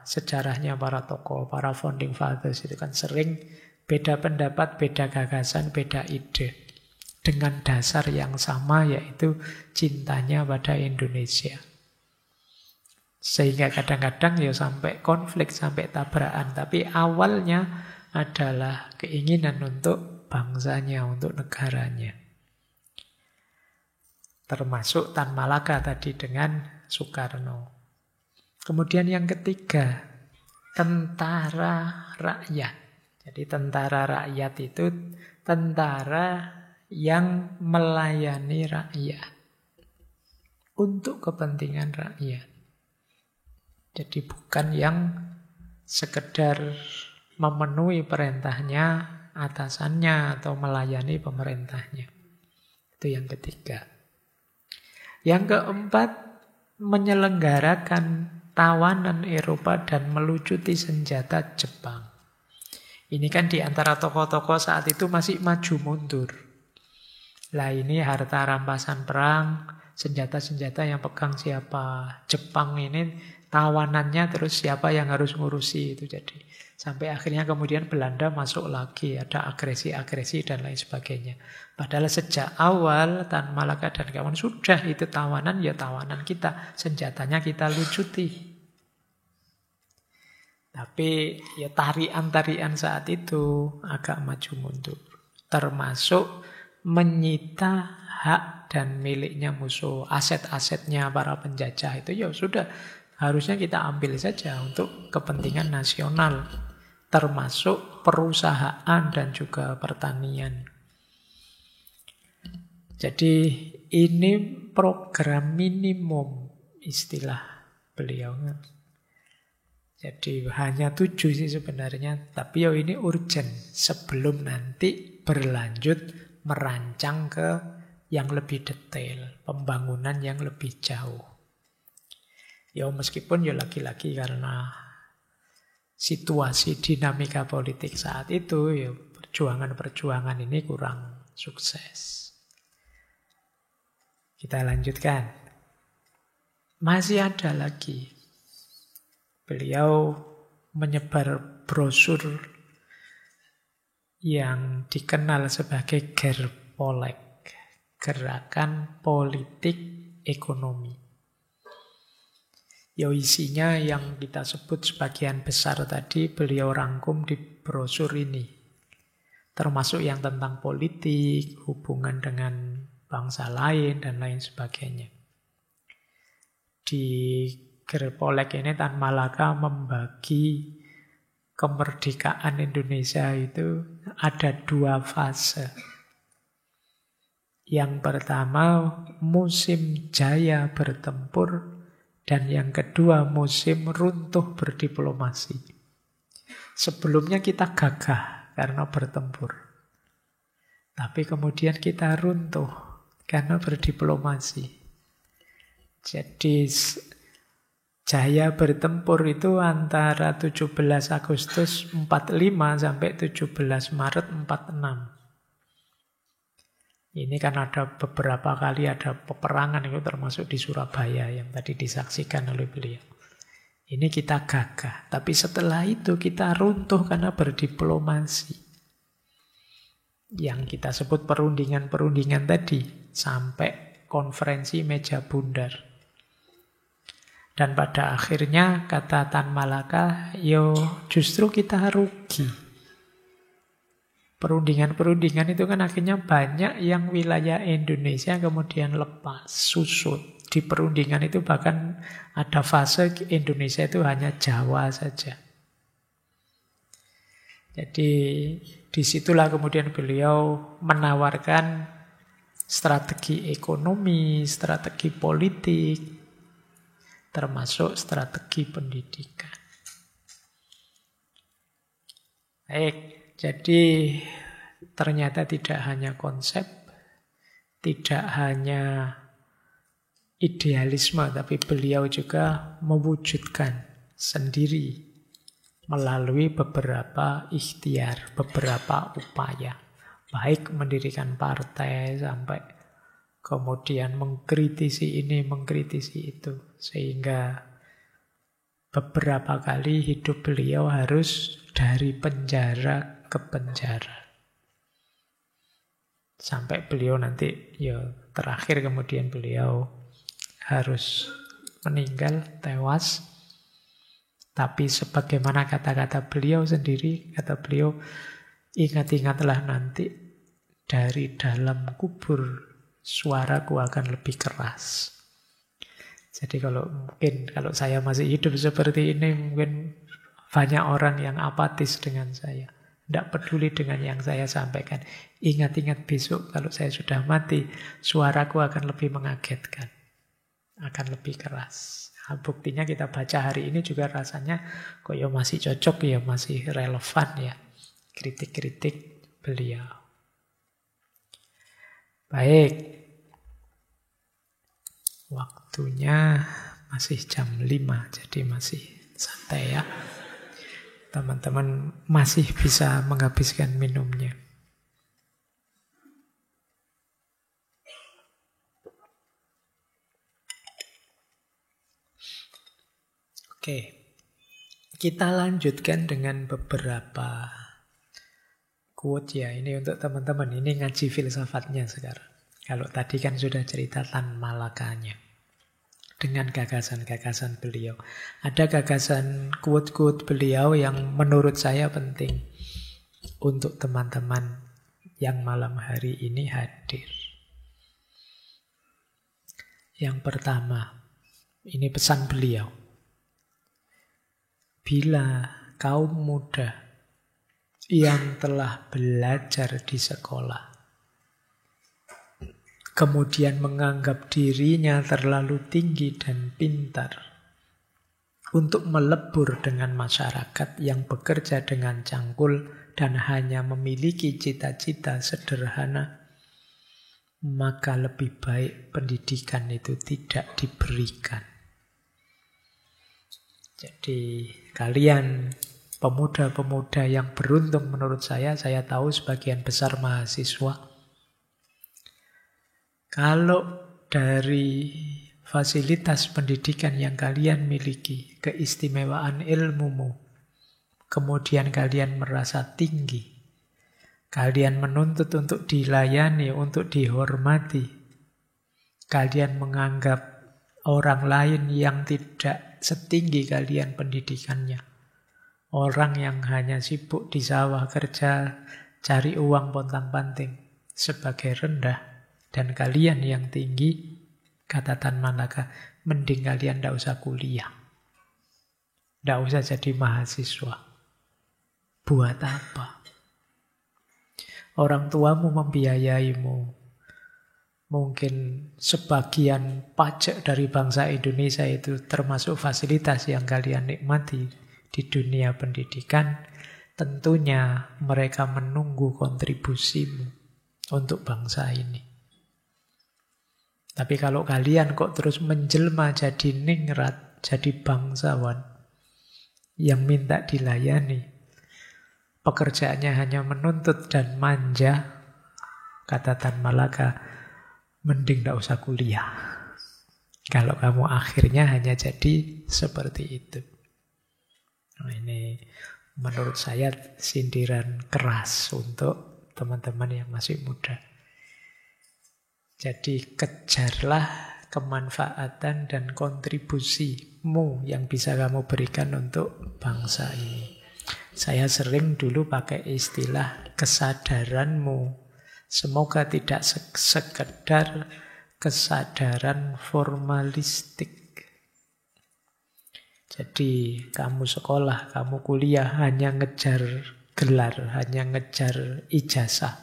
sejarahnya para tokoh, para founding fathers itu kan sering beda pendapat, beda gagasan, beda ide. Dengan dasar yang sama yaitu cintanya pada Indonesia. Sehingga kadang-kadang ya sampai konflik, sampai tabrakan. Tapi awalnya adalah keinginan untuk bangsanya, untuk negaranya. Termasuk Tan Malaka tadi dengan Soekarno. Kemudian yang ketiga, tentara rakyat. Jadi tentara rakyat itu tentara yang melayani rakyat untuk kepentingan rakyat. Jadi bukan yang sekedar memenuhi perintahnya atasannya atau melayani pemerintahnya. Itu yang ketiga. Yang keempat, menyelenggarakan tawanan Eropa dan melucuti senjata Jepang. Ini kan di antara tokoh-tokoh saat itu masih maju mundur. Lah ini harta rampasan perang, senjata-senjata yang pegang siapa? Jepang ini tawanannya, terus siapa yang harus ngurusi itu. Jadi sampai akhirnya kemudian Belanda masuk lagi, ada agresi-agresi dan lain sebagainya. Padahal sejak awal Tan Malaka dan kawan sudah itu tawanan, ya tawanan kita, senjatanya kita lucuti. Tapi ya tarian-tarian saat itu agak maju mundur. Termasuk menyita hak dan miliknya musuh, aset-asetnya para penjajah itu ya sudah harusnya kita ambil saja untuk kepentingan nasional, termasuk perusahaan dan juga pertanian. Jadi ini program minimum istilah beliau. Jadi hanya 7 sih sebenarnya, tapi ya ini urgent sebelum nanti berlanjut merancang ke yang lebih detail, pembangunan yang lebih jauh. Ya meskipun ya lagi-lagi karena situasi dinamika politik saat itu, ya perjuangan-perjuangan ini kurang sukses. Kita lanjutkan. Masih ada lagi. Beliau menyebar brosur yang dikenal sebagai Gerpolek, Gerakan Politik Ekonomi. Ya isinya yang kita sebut sebagian besar tadi beliau rangkum di brosur ini. Termasuk yang tentang politik, hubungan dengan bangsa lain, dan lain sebagainya. Di Gerpolek ini Tan Malaka membagi kemerdekaan Indonesia itu ada 2 fase. Yang pertama musim jaya bertempur, dan yang kedua musim runtuh berdiplomasi. Sebelumnya kita gagah karena bertempur. Tapi kemudian kita runtuh karena berdiplomasi. Jadi jaya bertempur itu antara 17 Agustus 45 sampai 17 Maret 46. Ini kan ada beberapa kali ada peperangan itu termasuk di Surabaya yang tadi disaksikan oleh beliau. Ini kita gagah, tapi setelah itu kita runtuh karena berdiplomasi. Yang kita sebut perundingan-perundingan tadi sampai konferensi meja bundar. Dan pada akhirnya kata Tan Malaka, yo justru kita rugi. Perundingan-perundingan itu kan akhirnya banyak yang wilayah Indonesia kemudian lepas, susut. Di perundingan itu bahkan ada fase Indonesia itu hanya Jawa saja. Jadi disitulah kemudian beliau menawarkan strategi ekonomi, strategi politik, termasuk strategi pendidikan. Baik, jadi ternyata tidak hanya konsep, tidak hanya idealisme, tapi beliau juga mewujudkan sendiri melalui beberapa ikhtiar, beberapa upaya. Baik mendirikan partai sampai kemudian mengkritisi ini, mengkritisi itu. Sehingga beberapa kali hidup beliau harus dari penjara ke penjara. Sampai beliau nanti, ya terakhir kemudian beliau harus meninggal, tewas. Tapi sebagaimana kata-kata beliau sendiri, kata beliau, ingat-ingatlah nanti dari dalam kubur suaraku akan lebih keras. Jadi kalau saya masih hidup seperti ini, mungkin banyak orang yang apatis dengan saya. Tidak peduli dengan yang saya sampaikan. Ingat-ingat besok kalau saya sudah mati, suaraku akan lebih mengagetkan. Akan lebih keras. Nah, buktinya kita baca hari ini juga rasanya kok ya masih cocok, ya masih relevan ya. Kritik-kritik beliau. Baik. Waktunya masih jam 5, jadi masih santai ya. Teman-teman masih bisa menghabiskan minumnya. Oke, kita lanjutkan dengan beberapa quote ya. Ini untuk teman-teman, ini ngaji filsafatnya sekarang. Kalau tadi kan sudah cerita Tan Malakanya dengan gagasan-gagasan beliau. Ada gagasan quote-quote beliau yang menurut saya penting untuk teman-teman yang malam hari ini hadir. Yang pertama, ini pesan beliau. Bila kaum muda yang telah belajar di sekolah kemudian menganggap dirinya terlalu tinggi dan pintar untuk melebur dengan masyarakat yang bekerja dengan cangkul dan hanya memiliki cita-cita sederhana, maka lebih baik pendidikan itu tidak diberikan. Jadi kalian pemuda-pemuda yang beruntung menurut saya tahu sebagian besar mahasiswa. Kalau dari fasilitas pendidikan yang kalian miliki, keistimewaan ilmumu, kemudian kalian merasa tinggi, kalian menuntut untuk dilayani, untuk dihormati, kalian menganggap orang lain yang tidak setinggi kalian pendidikannya, orang yang hanya sibuk di sawah kerja, cari uang pontang-panting sebagai rendah, dan kalian yang tinggi, kata Tan Malaka, mending kalian tidak usah kuliah, tidak usah jadi mahasiswa. Buat apa? Orang tuamu membiayaimu. Mungkin sebagian pajak dari bangsa Indonesia itu termasuk fasilitas yang kalian nikmati di dunia pendidikan. Tentunya mereka menunggu kontribusimu untuk bangsa ini. Tapi kalau kalian kok terus menjelma jadi ningrat, jadi bangsawan yang minta dilayani, pekerjaannya hanya menuntut dan manja, kata Tan Malaka, mending tidak usah kuliah. Kalau kamu akhirnya hanya jadi seperti itu. Nah, ini menurut saya sindiran keras untuk teman-teman yang masih muda. Jadi kejarlah kemanfaatan dan kontribusimu yang bisa kamu berikan untuk bangsa ini. Saya sering dulu pakai istilah kesadaranmu. Semoga tidak sekedar kesadaran formalistik. Jadi kamu sekolah, kamu kuliah hanya ngejar gelar, hanya ngejar ijazah,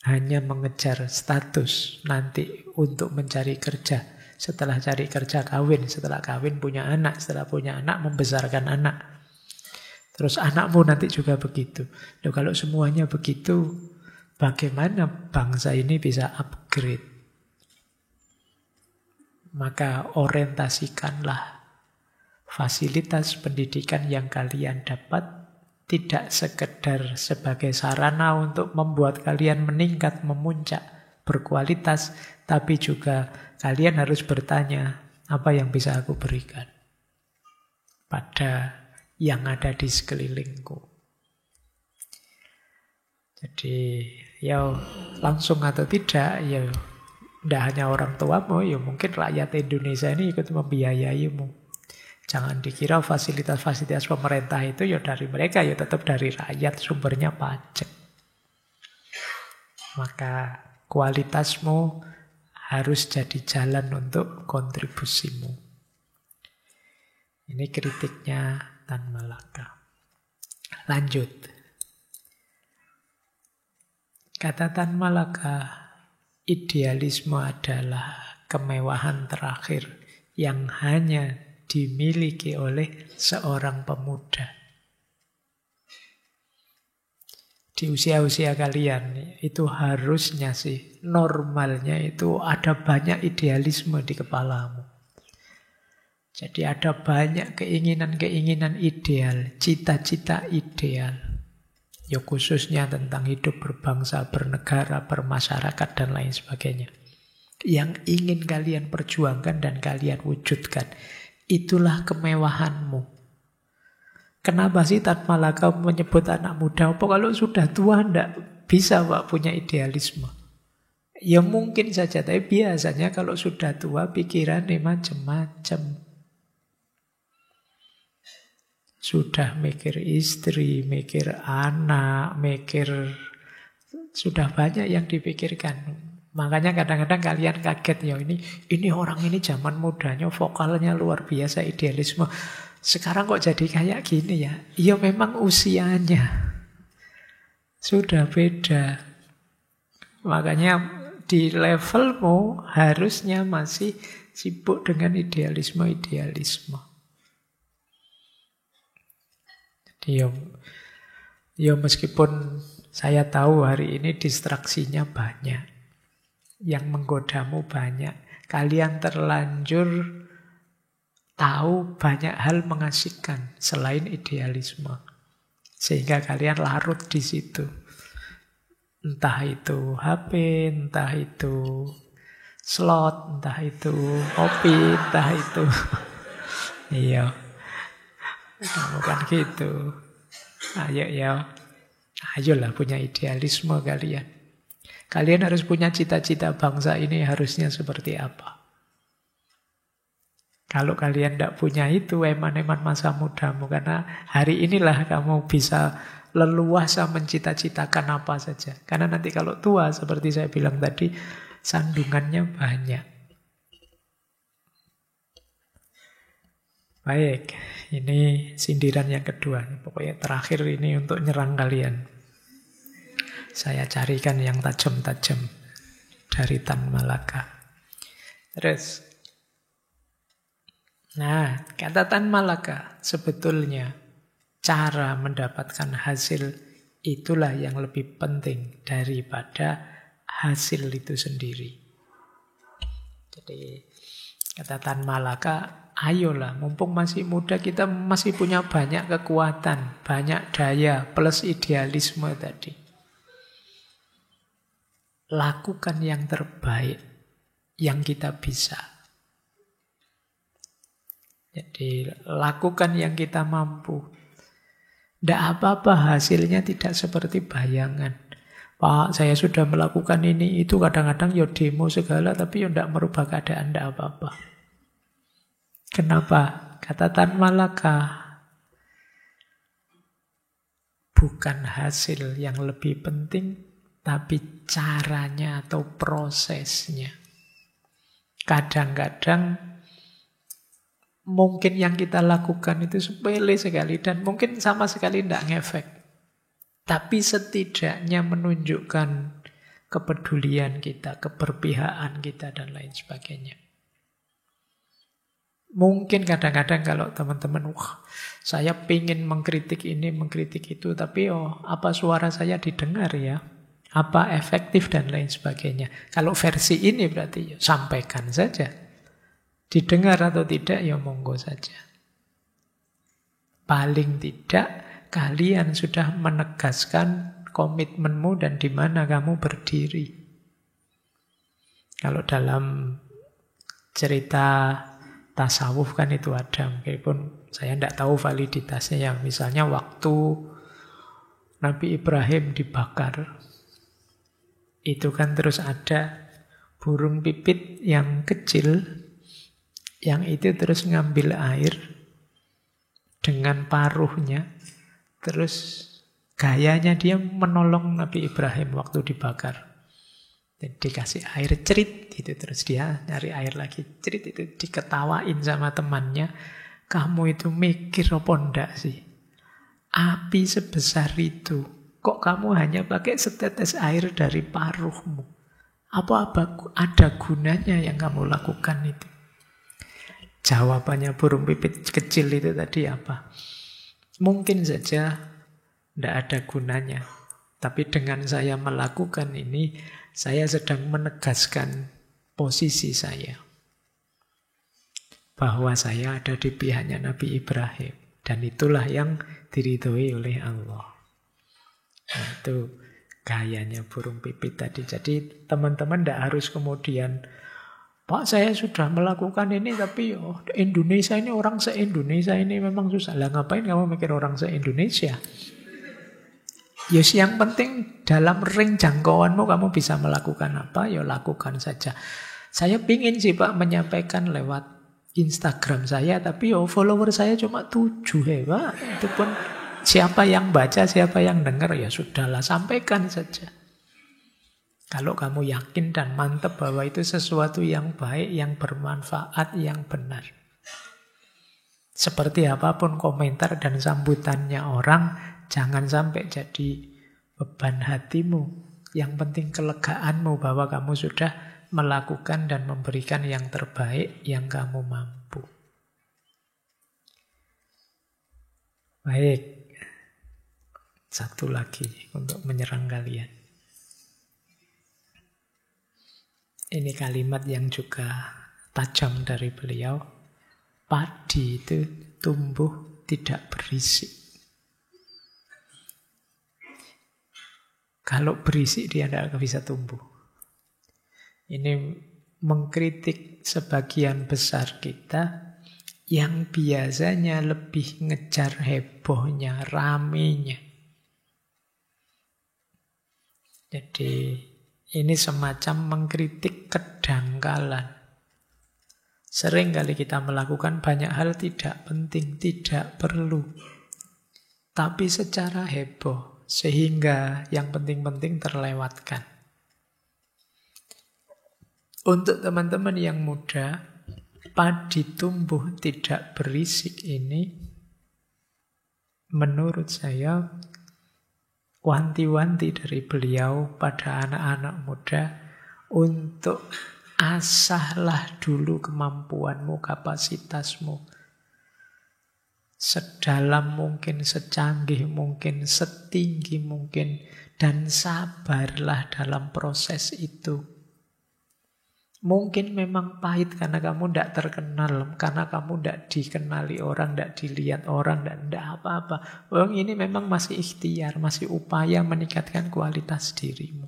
hanya mengejar status nanti untuk mencari kerja. Setelah cari kerja kawin, setelah kawin punya anak, setelah punya anak membesarkan anak. Terus anakmu nanti juga begitu. Loh, kalau semuanya begitu, bagaimana bangsa ini bisa upgrade? Maka orientasikanlah fasilitas pendidikan yang kalian dapat tidak sekedar sebagai sarana untuk membuat kalian meningkat, memuncak, berkualitas, tapi juga kalian harus bertanya, apa yang bisa aku berikan pada yang ada di sekelilingku. Jadi, ya langsung atau tidak, ya tidak hanya orang tuamu, ya mungkin rakyat Indonesia ini ikut membiayaimu. Jangan dikira fasilitas-fasilitas pemerintah itu ya dari mereka, ya tetap dari rakyat, sumbernya pajak. Maka kualitasmu harus jadi jalan untuk kontribusimu. Ini kritiknya Tan Malaka. Lanjut. Kata Tan Malaka, idealisme adalah kemewahan terakhir yang hanya dimiliki oleh seorang pemuda. Di usia-usia kalian itu harusnya sih, normalnya itu ada banyak idealisme di kepalamu. Jadi ada banyak keinginan-keinginan ideal, cita-cita ideal. Ya khususnya tentang hidup berbangsa, bernegara, bermasyarakat, dan lain sebagainya. Yang ingin kalian perjuangkan dan kalian wujudkan. Itulah kemewahanmu. Kenapa sih Tan Malaka menyebut anak muda? Apa kalau sudah tua enggak bisa Pak punya idealisme? Ya mungkin saja, tapi biasanya kalau sudah tua pikirannya macam-macam. Sudah mikir istri, mikir anak, sudah banyak yang dipikirkan. Makanya kadang-kadang kalian kaget ya, ini orang ini zaman mudanya vokalnya luar biasa idealisme. Sekarang kok jadi kayak gini ya? Iya memang usianya sudah beda. Makanya di levelmu harusnya masih sibuk dengan idealisme-idealisme. Ya meskipun saya tahu hari ini distraksinya banyak, yang menggodamu banyak, kalian terlanjur tahu banyak hal mengasihkan selain idealisme, sehingga kalian larut di situ. Entah itu HP, entah itu slot, entah itu kopi, entah itu iya. Bukan gitu. Ayolah punya idealisme kalian. Kalian harus punya cita-cita bangsa ini harusnya seperti apa. Kalau kalian tidak punya itu, eman-eman masa mudamu. Karena hari inilah kamu bisa leluasa mencita-citakan apa saja. Karena nanti kalau tua, seperti saya bilang tadi, sandungannya banyak. Baik, ini sindiran yang kedua. Pokoknya terakhir ini untuk nyerang kalian. Saya carikan yang tajam-tajam dari Tan Malaka. Terus, nah, kata Tan Malaka, sebetulnya cara mendapatkan hasil itulah yang lebih penting daripada hasil itu sendiri. Jadi, kata Tan Malaka, ayolah, mumpung masih muda, kita masih punya banyak kekuatan, banyak daya, plus idealisme tadi. Lakukan yang terbaik yang kita bisa. Jadi, lakukan yang kita mampu. Tidak apa-apa hasilnya tidak seperti bayangan. Pak, saya sudah melakukan ini, itu kadang-kadang ya demo segala, tapi ya tidak merubah keadaan, tidak apa-apa. Kenapa? Kata Tan Malaka, bukan hasil yang lebih penting, tapi caranya atau prosesnya. Kadang-kadang mungkin yang kita lakukan itu sepele sekali dan mungkin sama sekali tidak ngefek. Tapi setidaknya menunjukkan kepedulian kita, keberpihakan kita, dan lain sebagainya. Mungkin kadang-kadang kalau teman-teman, wah saya pingin mengkritik ini, mengkritik itu, tapi apa suara saya didengar ya? Apa efektif dan lain sebagainya. Kalau versi ini berarti ya, sampaikan saja. Didengar atau tidak ya monggo saja. Paling tidak kalian sudah menegaskan komitmenmu dan di mana kamu berdiri. Kalau dalam cerita tasawuf kan itu ada, meskipun saya tidak tahu validitasnya, yang misalnya waktu Nabi Ibrahim dibakar, itu kan terus ada burung pipit yang kecil, yang itu terus ngambil air dengan paruhnya, terus gayanya dia menolong Nabi Ibrahim waktu dibakar. Dikasih air cerit gitu, terus dia nyari air lagi cerit, itu diketawain sama temannya. Kamu itu mikir apa ndak sih? Api sebesar itu, kok kamu hanya pakai setetes air dari paruhmu? Apa ada gunanya yang kamu lakukan itu? Jawabannya burung pipit kecil itu tadi apa? Mungkin saja ndak ada gunanya, tapi dengan saya melakukan ini, saya sedang menegaskan posisi saya. Bahwa saya ada di pihaknya Nabi Ibrahim. Dan itulah yang diridhoi oleh Allah. Nah, itu gayanya burung pipit tadi. Jadi teman-teman tidak harus kemudian, Pak saya sudah melakukan ini, tapi Indonesia ini, orang se-Indonesia ini memang susah. Lah ngapain kamu mikir orang se-Indonesia? Yes, yang penting dalam ring jangkauanmu kamu bisa melakukan apa, ya lakukan saja. Saya pingin sih Pak menyampaikan lewat Instagram saya, tapi follower saya cuma 7 Pak. Itu pun siapa yang baca, siapa yang dengar, ya sudahlah, sampaikan saja. Kalau kamu yakin dan mantap bahwa itu sesuatu yang baik, yang bermanfaat, yang benar. Seperti apapun komentar dan sambutannya orang, jangan sampai jadi beban hatimu. Yang penting kelegaanmu bahwa kamu sudah melakukan dan memberikan yang terbaik yang kamu mampu. Baik. Satu lagi untuk menyerang kalian. Ini kalimat yang juga tajam dari beliau. Padi itu tumbuh tidak berisik. Kalau berisik dia tidak bisa tumbuh. Ini mengkritik sebagian besar kita yang biasanya lebih ngejar hebohnya, ramenya. Jadi ini semacam mengkritik kedangkalan. Sering kali kita melakukan banyak hal tidak penting, tidak perlu. Tapi secara heboh. Sehingga yang penting-penting terlewatkan. Untuk teman-teman yang muda, padi tumbuh tidak berisik ini, menurut saya, wanti-wanti dari beliau pada anak-anak muda, untuk asahlah dulu kemampuanmu, kapasitasmu. Sedalam mungkin, secanggih mungkin, setinggi mungkin, dan sabarlah dalam proses itu. Mungkin memang pahit karena kamu tidak terkenal, karena kamu tidak dikenali orang, tidak dilihat orang, tidak apa-apa. Ini memang masih ikhtiar, masih upaya meningkatkan kualitas dirimu.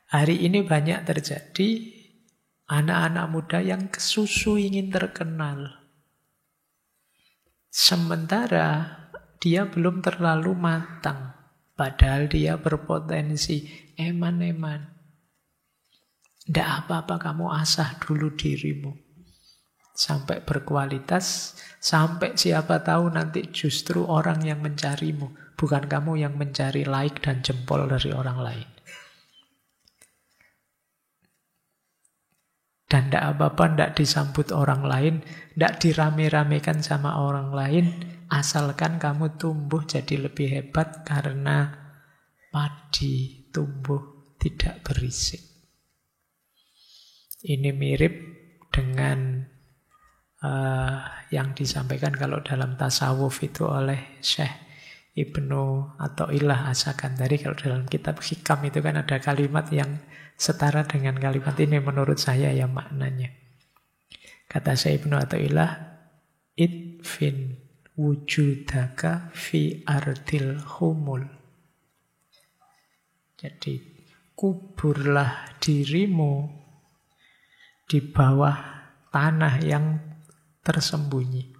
Hari ini banyak terjadi anak-anak muda yang kesusu ingin terkenal. Sementara dia belum terlalu matang. Padahal dia berpotensi eman-eman. Tidak apa-apa kamu asah dulu dirimu. Sampai berkualitas. Sampai siapa tahu nanti justru orang yang mencarimu. Bukan kamu yang mencari like dan jempol dari orang lain. Dan tidak apa-apa, tidak disambut orang lain, tidak dirame-ramekan sama orang lain, asalkan kamu tumbuh jadi lebih hebat karena padi tumbuh tidak berisik. Ini mirip dengan yang disampaikan kalau dalam tasawuf itu oleh Syekh Ibnu Athaillah As-Sakandari. Kalau dalam kitab Hikam itu kan ada kalimat yang setara dengan kalimat ini menurut saya ya maknanya. Kata Syekh Ibnu Athaillah, idfin wujudaka fi ardil humul. Jadi kuburlah dirimu di bawah tanah yang tersembunyi.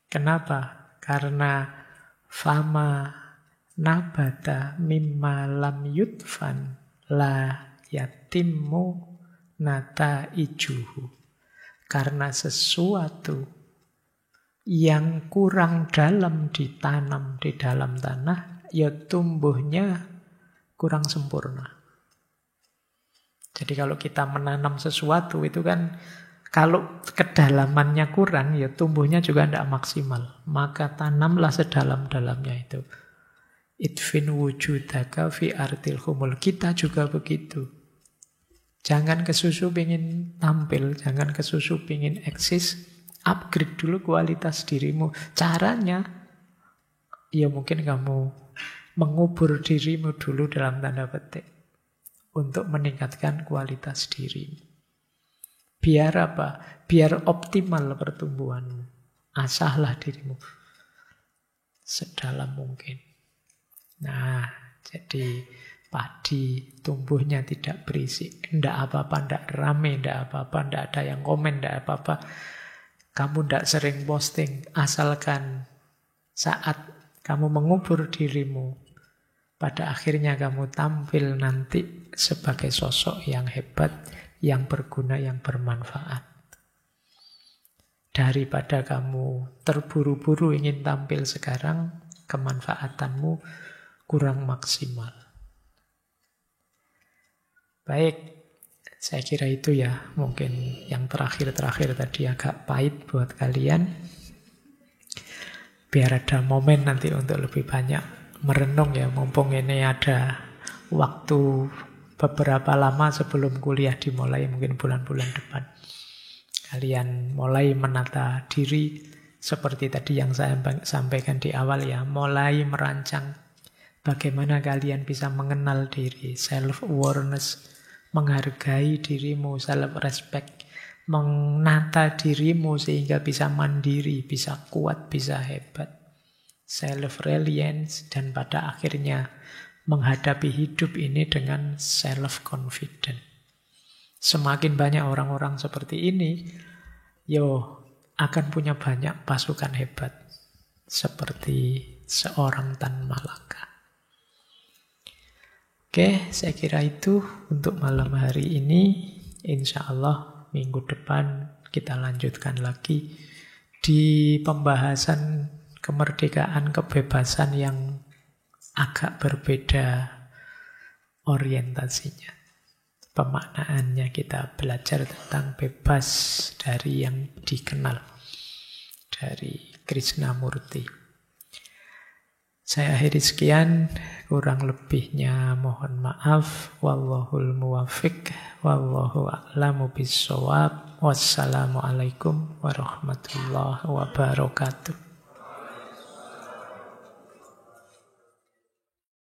Kenapa? Karena fama nabata mimma lam yudfan la yatimmu nata ijuhu. Karena sesuatu yang kurang dalam ditanam di dalam tanah, ya tumbuhnya kurang sempurna. Jadi kalau kita menanam sesuatu itu kan, kalau kedalamannya kurang, ya tumbuhnya juga tidak maksimal. Maka tanamlah sedalam-dalamnya itu. Idfin wujudaka fi ardil humul. Kita juga begitu. Jangan kesusu pingin tampil, jangan kesusu pingin eksis. Upgrade dulu kualitas dirimu. Caranya, ya mungkin kamu mengubur dirimu dulu dalam tanda petik. Untuk meningkatkan kualitas dirimu. Biar apa? Biar optimal pertumbuhanmu. Asahlah dirimu sedalam mungkin. Nah, jadi padi tumbuhnya tidak berisik. Tidak apa-apa, tidak rame, tidak apa-apa, tidak ada yang komen, tidak apa-apa. Kamu tidak sering posting. Asalkan saat kamu mengubur dirimu, pada akhirnya kamu tampil nanti sebagai sosok yang hebat, yang berguna, yang bermanfaat. Daripada kamu terburu-buru ingin tampil sekarang, kemanfaatanmu kurang maksimal. Baik, saya kira itu ya. Mungkin yang terakhir-terakhir tadi agak pahit buat kalian. Biar ada momen nanti untuk lebih banyak merenung ya. Mumpung ini ada waktu beberapa lama sebelum kuliah dimulai, mungkin bulan-bulan depan. Kalian mulai menata diri seperti tadi yang saya sampaikan di awal ya. Mulai merancang bagaimana kalian bisa mengenal diri, self-awareness, menghargai dirimu, self-respect, menata dirimu sehingga bisa mandiri, bisa kuat, bisa hebat. Self-reliance, dan pada akhirnya menghadapi hidup ini dengan self-confident. Semakin banyak orang-orang seperti ini, akan punya banyak pasukan hebat. Seperti seorang Tan Malaka. Oke, saya kira itu untuk malam hari ini. Insya Allah minggu depan kita lanjutkan lagi di pembahasan kemerdekaan, kebebasan yang agak berbeda orientasinya. Pemaknaannya kita belajar tentang bebas dari yang dikenal, dari Krishnamurti. Saya akhiri sekian, kurang lebihnya mohon maaf. Wallahul muwaffiq, wallahu a'lamu bissawab. Wassalamualaikum warahmatullahi wabarakatuh.